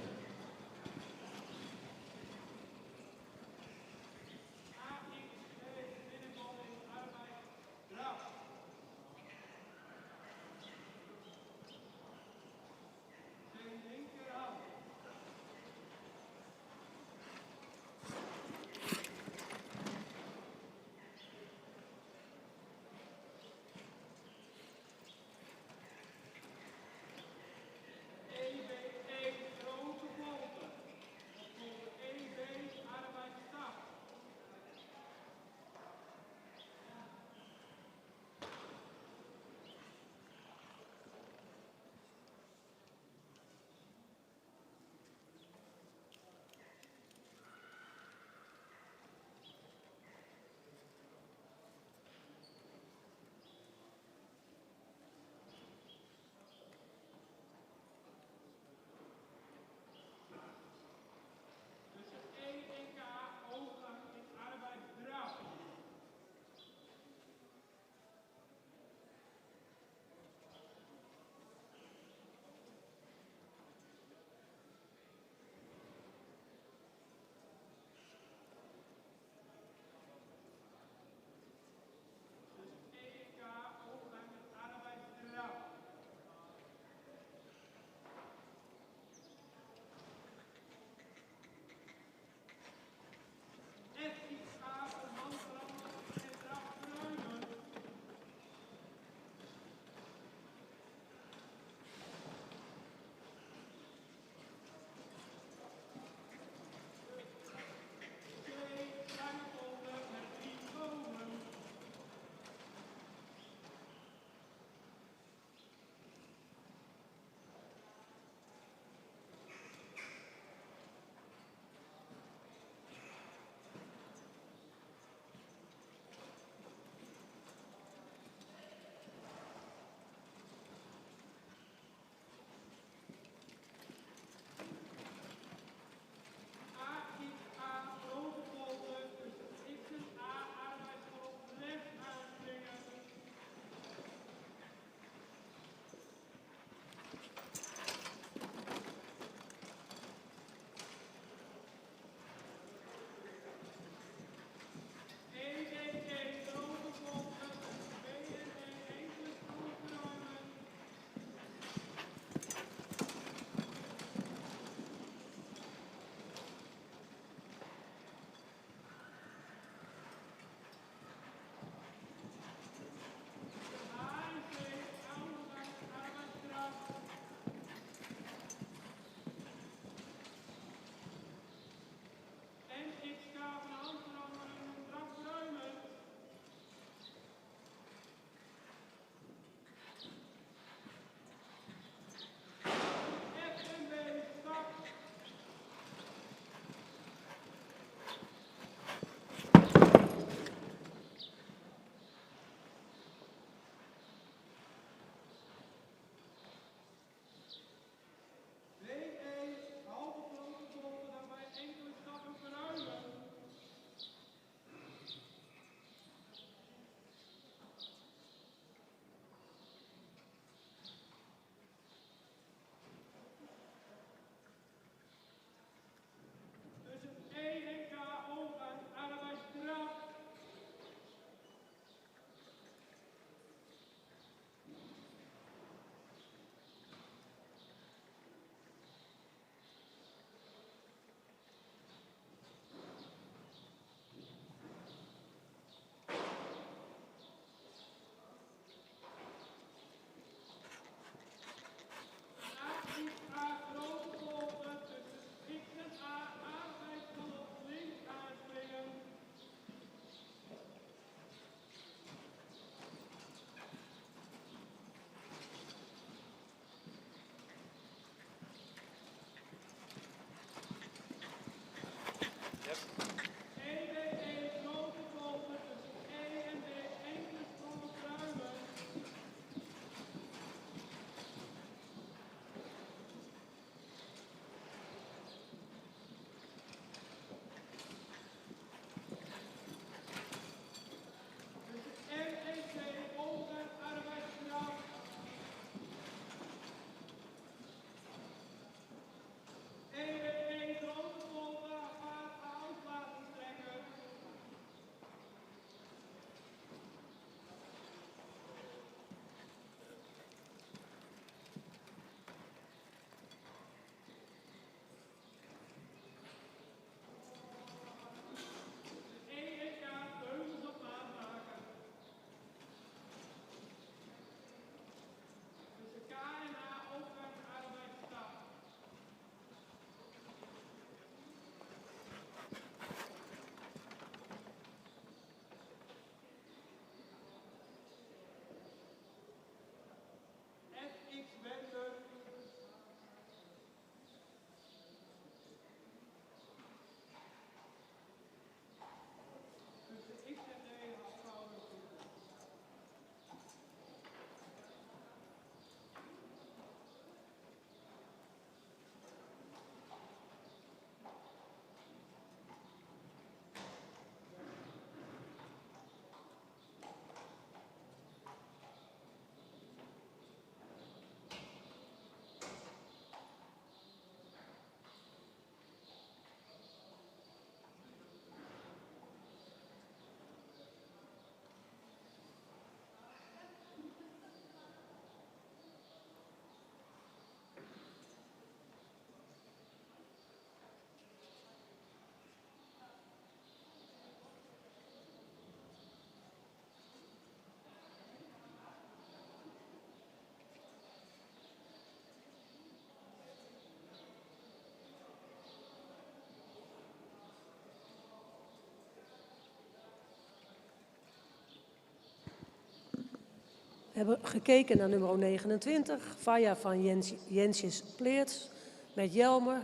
We hebben gekeken naar nummer 29, Faya van Jensjes Pleerts met Jelmer.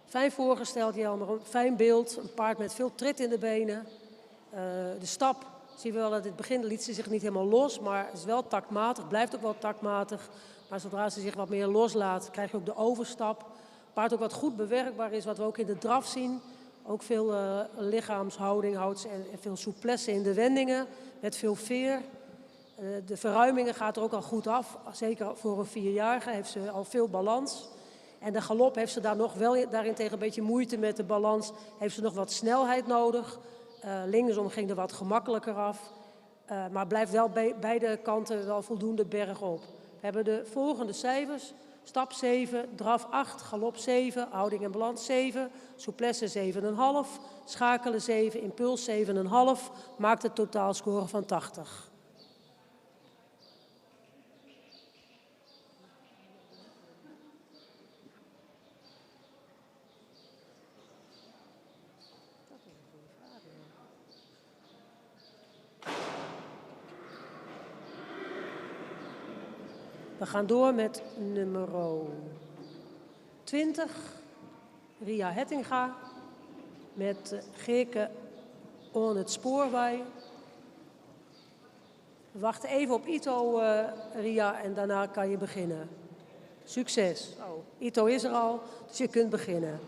Fijn voorgesteld, Jelmer. Een fijn beeld. Een paard met veel trit in de benen. De stap, zien we wel dat in het begin liet ze zich niet helemaal los, maar is wel taktmatig, blijft ook wel taktmatig. Maar zodra ze zich wat meer loslaat, krijg je ook de overstap. Paard ook wat goed bewerkbaar is, wat we ook in de draf zien. Ook veel lichaamshouding houdt ze en veel souplesse in de wendingen, met veel veer. De verruimingen gaat er ook al goed af. Zeker voor een 4-jarige heeft ze al veel balans. En de galop heeft ze daar nog wel daarentegen een beetje moeite met de balans. Heeft ze nog wat snelheid nodig. Linksom ging er wat gemakkelijker af. Maar blijft wel beide kanten wel voldoende berg op. We hebben de volgende cijfers. Stap 7, draf 8, galop 7, houding en balans 7, souplesse 7,5, schakelen 7, impuls 7,5. Maakt een totaalscore van 80. We gaan door met nummer 20, Ria Hettinga, met Geerke on het spoorwij. We wachten even op Ito, Ria, en daarna kan je beginnen. Succes. Oh, Ito is er al, dus je kunt beginnen.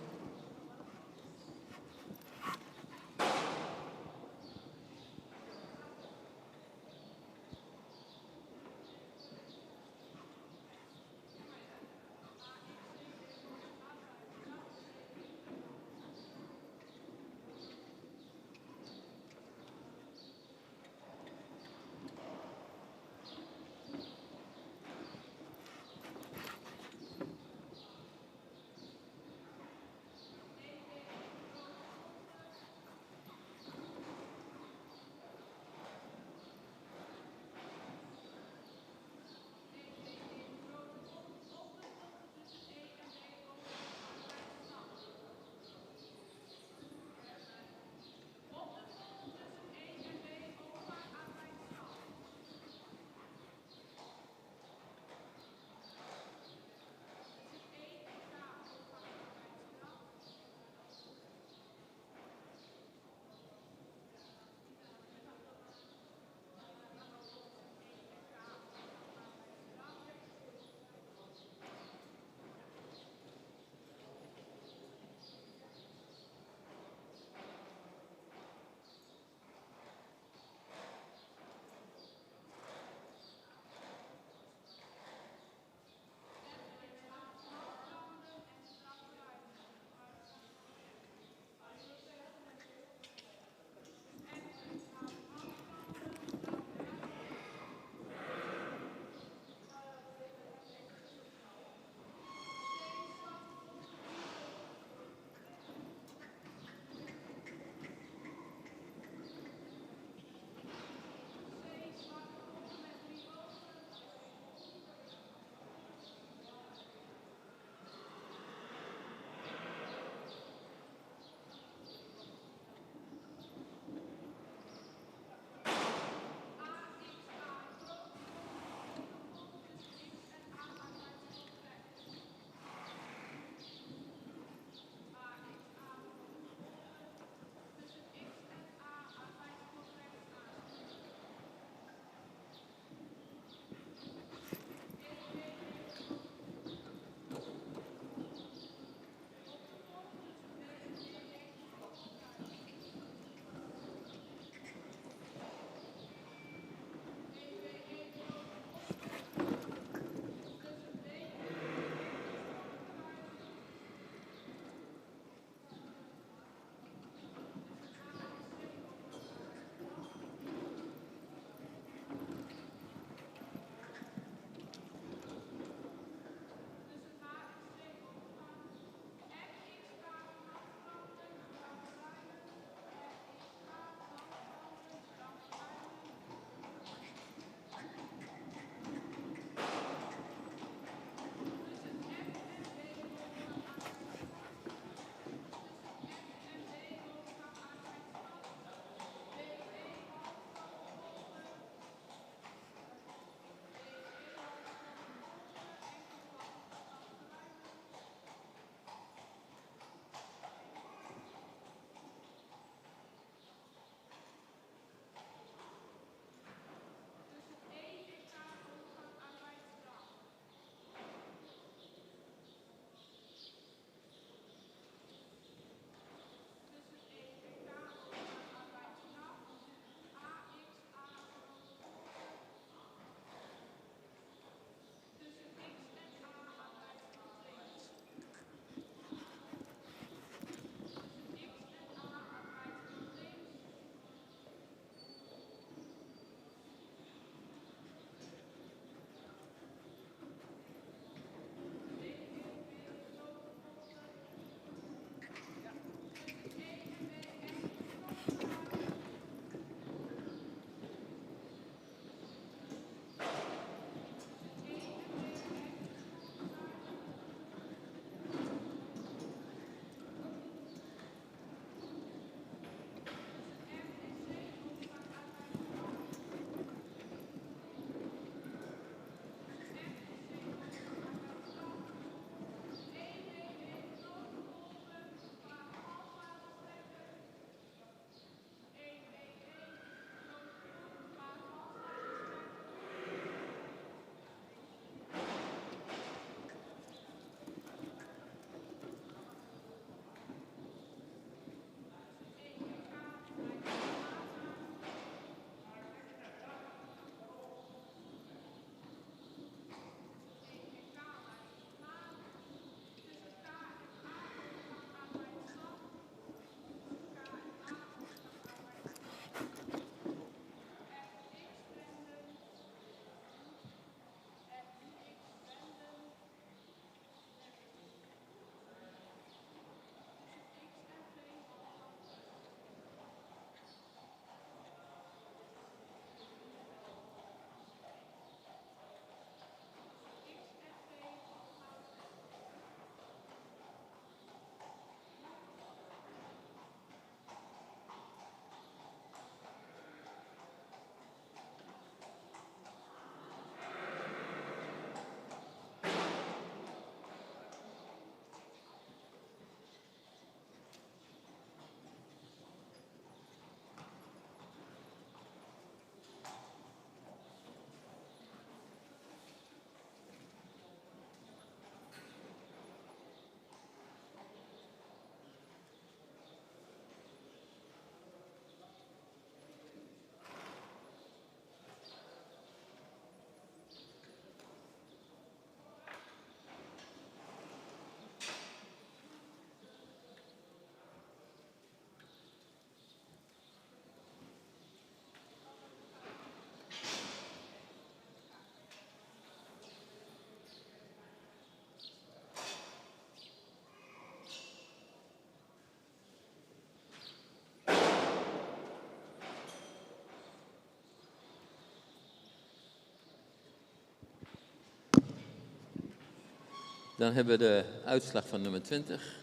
Dan hebben we de uitslag van nummer 20.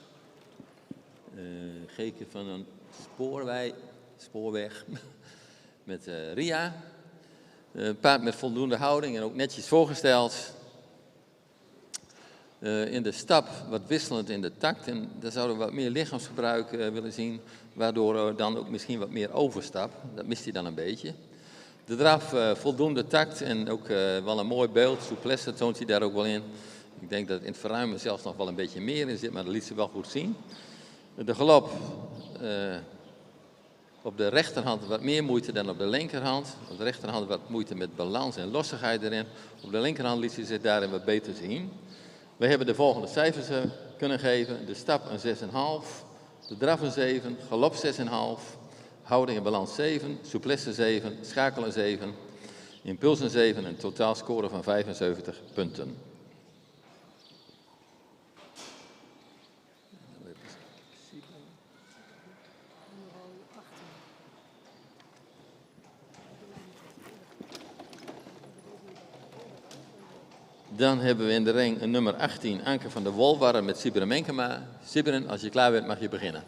Geken van een spoorweg met Ria. Een paard met voldoende houding en ook netjes voorgesteld. In de stap wat wisselend in de takt. En daar zouden we wat meer lichaamsgebruik willen zien. Waardoor er dan ook misschien wat meer overstap. Dat mist hij dan een beetje. De draf voldoende takt en ook wel een mooi beeld. Souplesse toont hij daar ook wel in. Ik denk dat in het verruimen zelfs nog wel een beetje meer in zit. Maar dat liet ze wel goed zien. De galop op de rechterhand wat meer moeite dan op de linkerhand. Op de rechterhand wat moeite met balans en lossigheid erin. Op de linkerhand liet hij zich daarin wat beter zien. We hebben de volgende cijfers kunnen geven. De stap een 6,5. De draf een 7. Galop 6,5. Houding en balans 7. Souplesse 7. Schakel een 7. Impuls een 7. Een totaalscore van 75 punten. Dan hebben we in de ring een nummer 18, Anke van der Wolwarren met Siberen Menkema. Siberen, als je klaar bent mag je beginnen.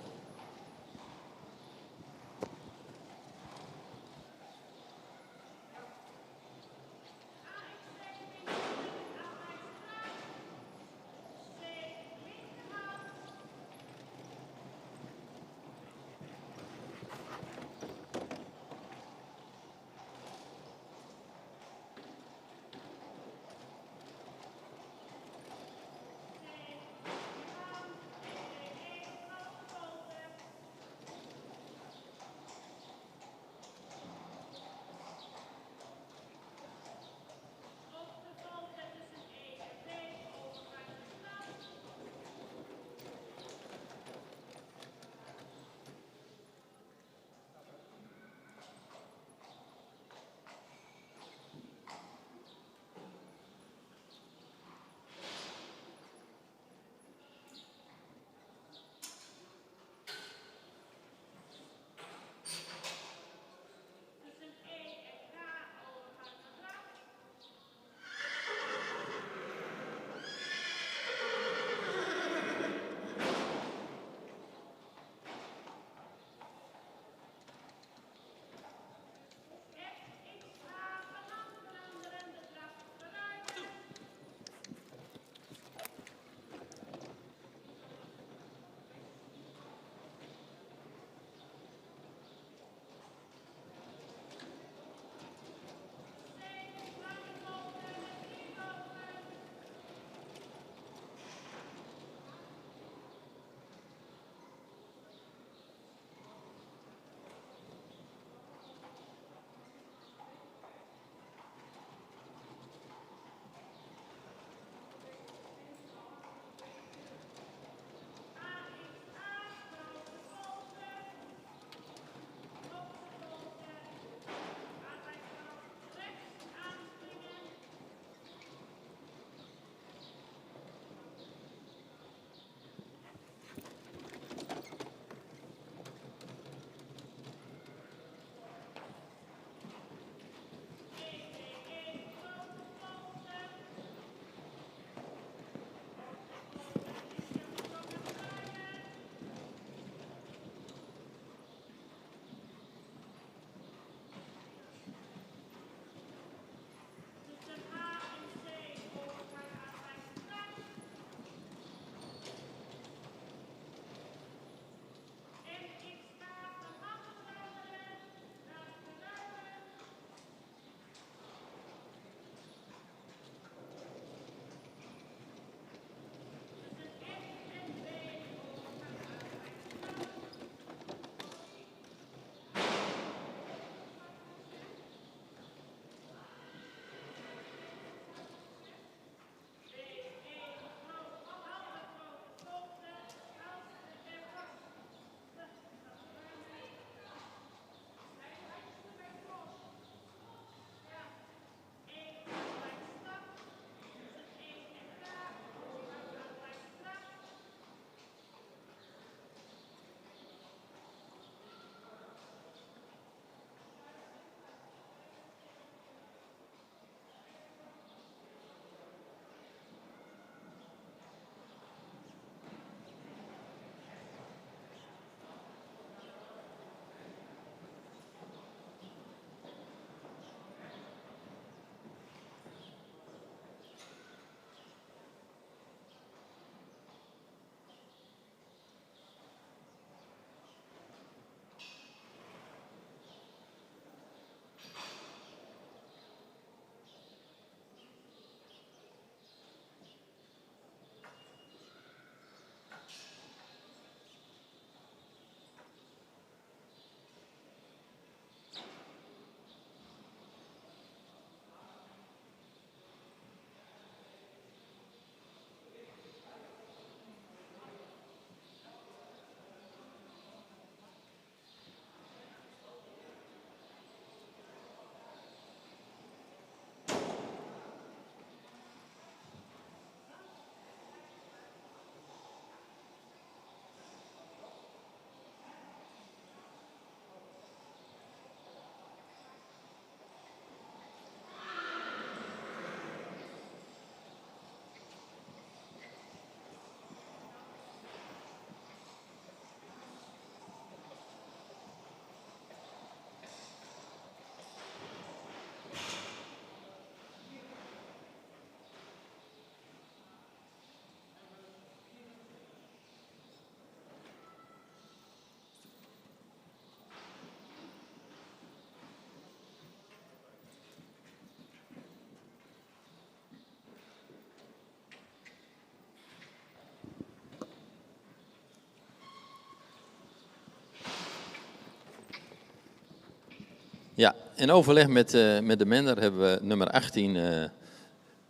Ja, in overleg met de Mender hebben we nummer 18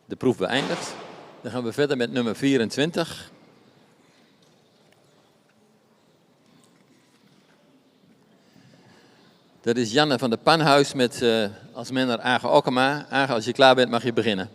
de proef beëindigd. Dan gaan we verder met nummer 24. Dat is Janne van de Panhuis met als Mender Age Okkema. Age, als je klaar bent mag je beginnen.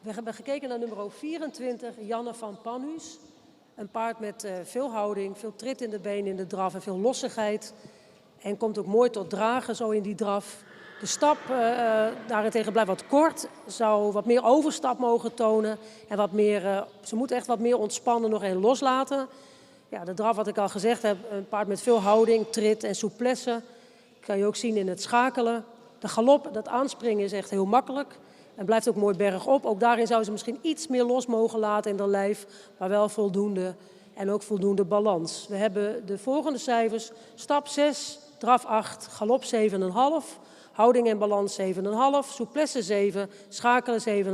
We hebben gekeken naar nummer 24, Janne van Panhuis. Een paard met veel houding, veel trit in de benen in de draf en veel lossigheid. En komt ook mooi tot dragen zo in die draf. De stap daarentegen blijft wat kort. Zou wat meer overstap mogen tonen. En wat meer, ze moet echt wat meer ontspannen nog en loslaten. Ja, de draf, wat ik al gezegd heb, een paard met veel houding, trit en souplesse. Kan je ook zien in het schakelen. De galop, dat aanspringen is echt heel makkelijk. En blijft ook mooi bergop. Ook daarin zou ze misschien iets meer los mogen laten in de lijf. Maar wel voldoende. En ook voldoende balans. We hebben de volgende cijfers. Stap 6, draf 8, galop 7,5. Houding en balans 7,5. Souplesse 7, schakelen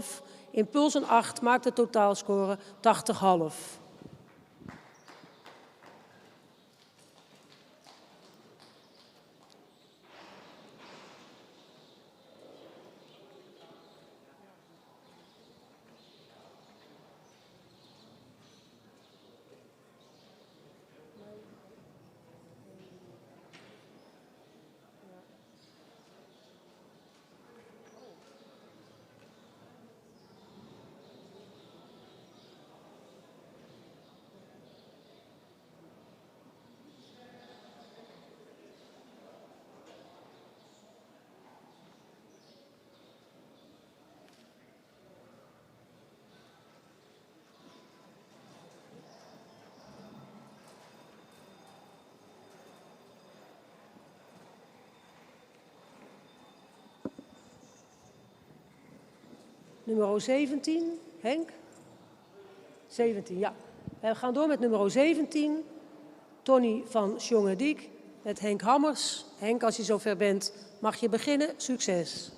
7,5. Impulsen 8, maakt de totaalscore 80,5. Nummer 17, Henk? 17, ja. We gaan door met nummer 17, Tony van Sjongediek, met Henk Hammers. Henk, als je zover bent, mag je beginnen. Succes.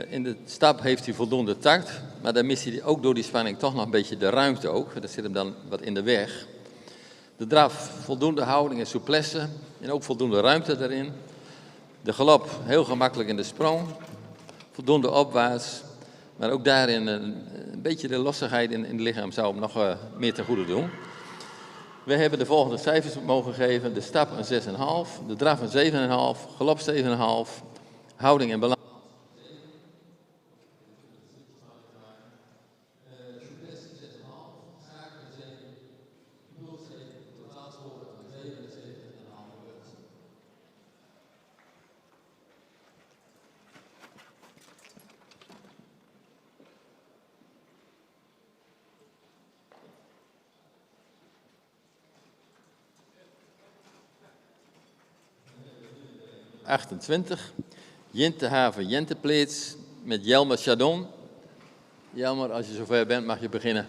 In de stap heeft hij voldoende tact, maar dan mist hij ook door die spanning toch nog een beetje de ruimte ook. Dat zit hem dan wat in de weg. De draf, voldoende houding en souplesse en ook voldoende ruimte daarin. De galop, heel gemakkelijk in de sprong, voldoende opwaarts, maar ook daarin een beetje de lossigheid in het lichaam zou hem nog meer ten goede doen. We hebben de volgende cijfers mogen geven. De stap een 6,5, de draf een 7,5, galop 7,5, houding en balans. Jentehaven Jentepleets met Jelmer Chardon. Jelmer, als je zover bent mag je beginnen.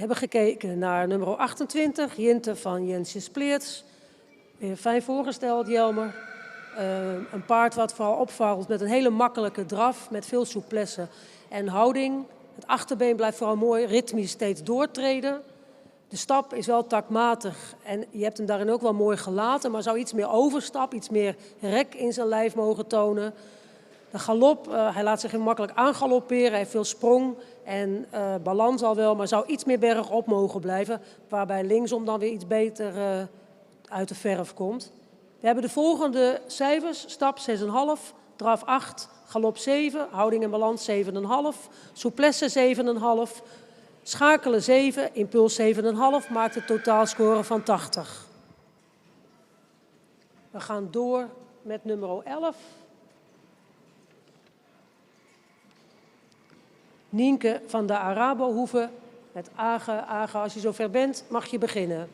hebben gekeken naar nummer 28, Jinte van Jensje Spleerts. Weer fijn voorgesteld, Jelmer. Een paard wat vooral opvalt met een hele makkelijke draf, met veel souplesse en houding. Het achterbeen blijft vooral mooi ritmisch steeds doortreden. De stap is wel takmatig en je hebt hem daarin ook wel mooi gelaten, maar zou iets meer overstap, iets meer rek in zijn lijf mogen tonen. De galop, hij laat zich heel makkelijk aangalopperen, hij heeft veel sprong en balans al wel, maar zou iets meer bergop mogen blijven, waarbij linksom dan weer iets beter uit de verf komt. We hebben de volgende cijfers, stap 6,5, draf 8, galop 7, houding en balans 7,5, souplesse 7,5, schakelen 7, impuls 7,5, maakt een totaalscore van 80. We gaan door met nummer 11. Nienke van de Arabohoeve met Age. Age, als je zover bent, mag je beginnen.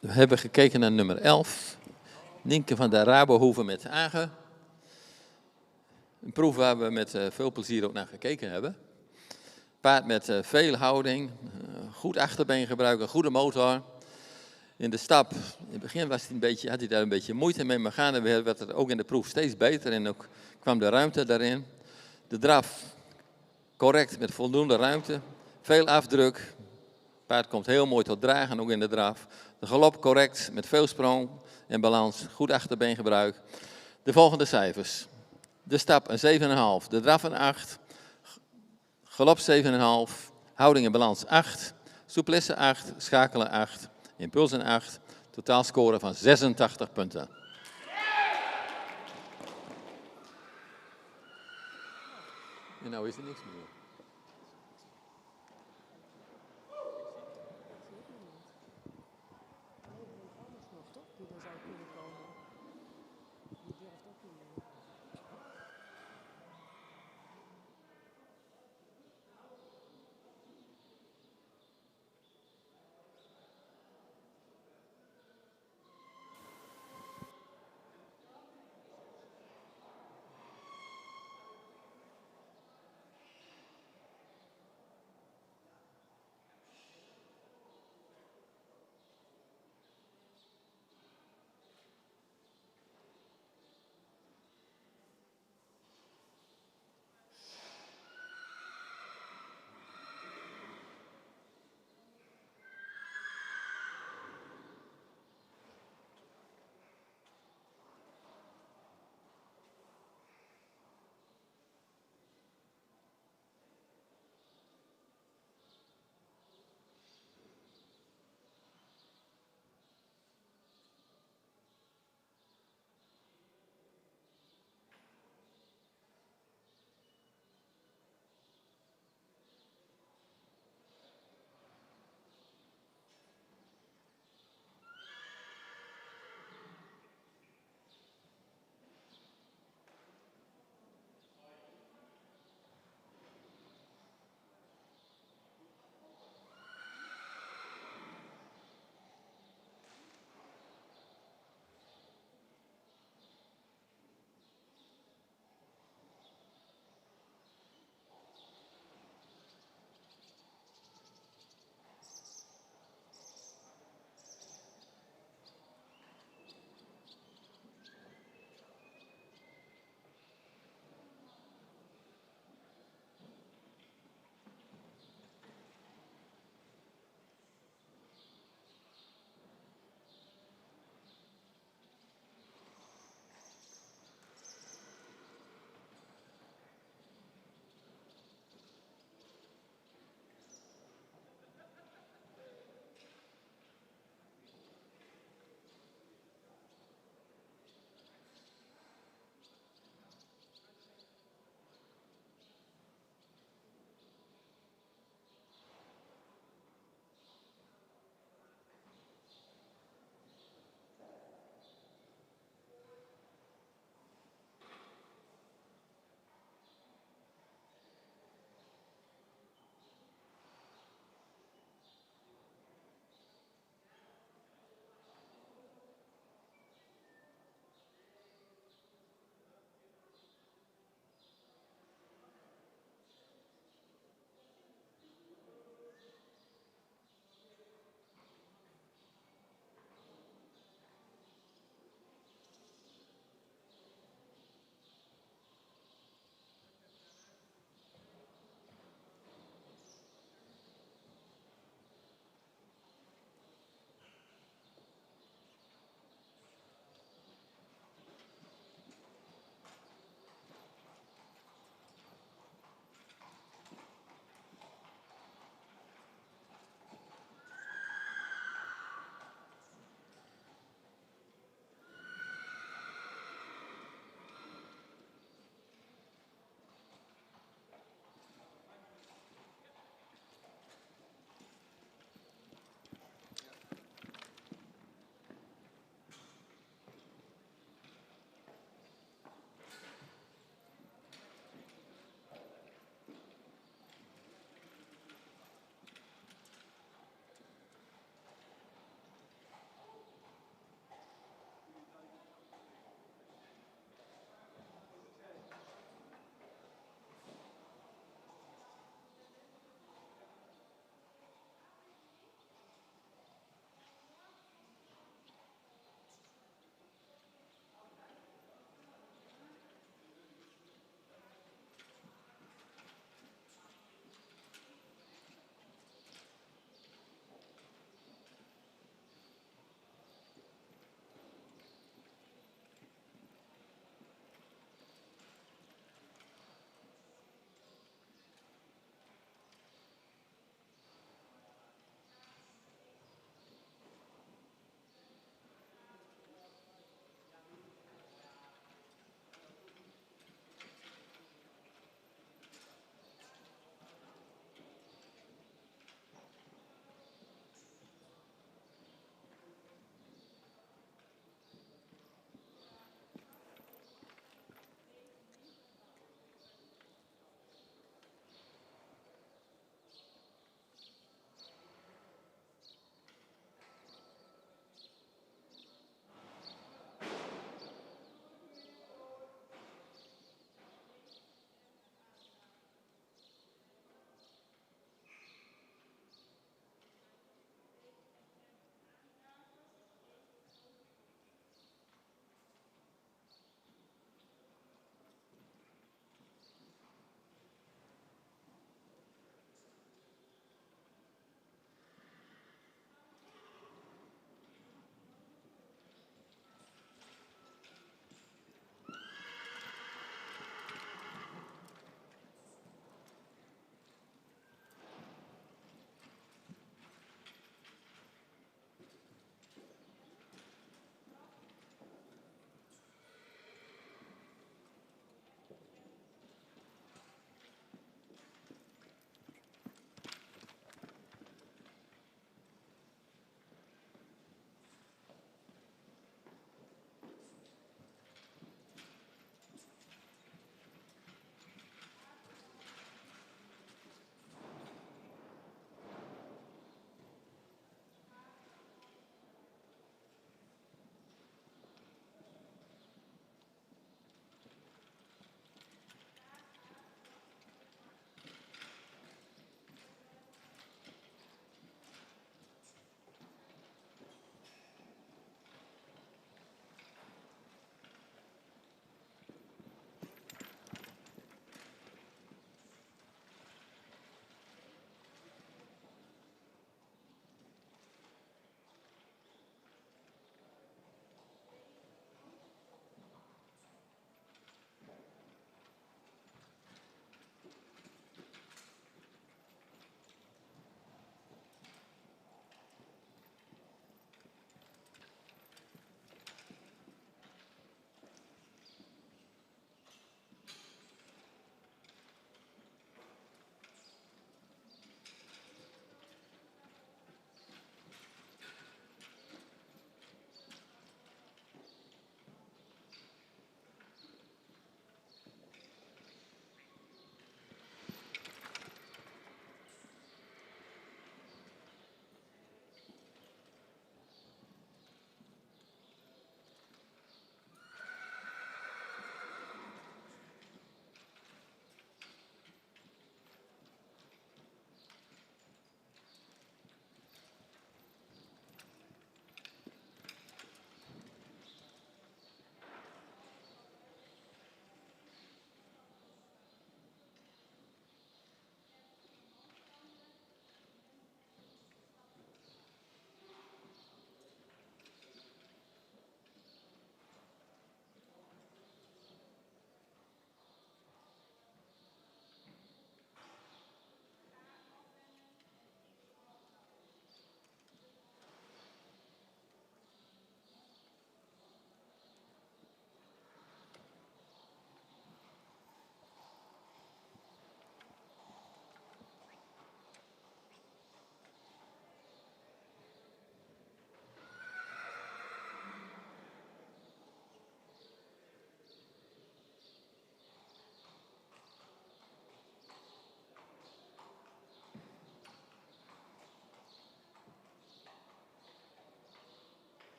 We hebben gekeken naar nummer 11. Nienke van der Rabohoeven met Agen. Een proef waar we met veel plezier ook naar gekeken hebben. Paard met veel houding, goed achterbeengebruik, een goede motor. In de stap, in het begin had hij daar een beetje moeite mee, maar gaandeweg werd het ook in de proef steeds beter en ook kwam de ruimte daarin. De draf, correct met voldoende ruimte, veel afdruk. Het paard komt heel mooi tot dragen, ook in de draf. De galop correct, met veel sprong en balans, goed achterbeengebruik. De volgende cijfers. De stap een 7,5, de draf een 8, galop 7,5, houding en balans 8, souplesse 8, schakelen 8, impuls een 8, totaal scoren van 86 punten. En nou is er niks meer.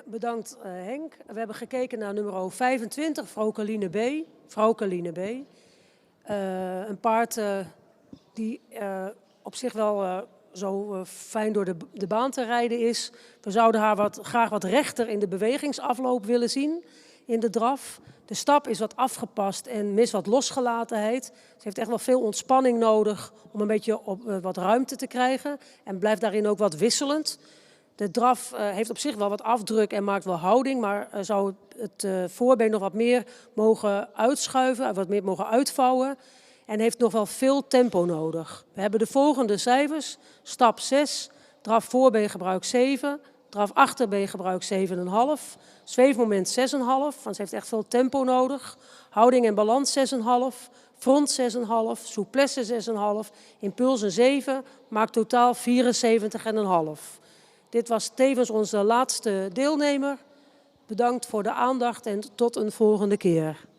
Bedankt Henk. We hebben gekeken naar nummer 25, Vrouwkeline B. Een paard die op zich wel zo fijn door de baan te rijden is. We zouden haar graag wat rechter in de bewegingsafloop willen zien in de draf. De stap is wat afgepast en mist wat losgelatenheid. Ze heeft echt wel veel ontspanning nodig om een beetje wat ruimte te krijgen. En blijft daarin ook wat wisselend. De draf heeft op zich wel wat afdruk en maakt wel houding. Maar zou het voorbeen nog wat meer mogen uitschuiven, wat meer mogen uitvouwen. En heeft nog wel veel tempo nodig. We hebben de volgende cijfers. Stap 6, draf voorbeengebruik 7, draf achterbeengebruik 7,5. Zweefmoment 6,5, want ze heeft echt veel tempo nodig. Houding en balans 6,5. Front 6,5, souplesse 6,5. Impuls een 7, maakt totaal 74,5. Dit was tevens onze laatste deelnemer. Bedankt voor de aandacht en tot een volgende keer.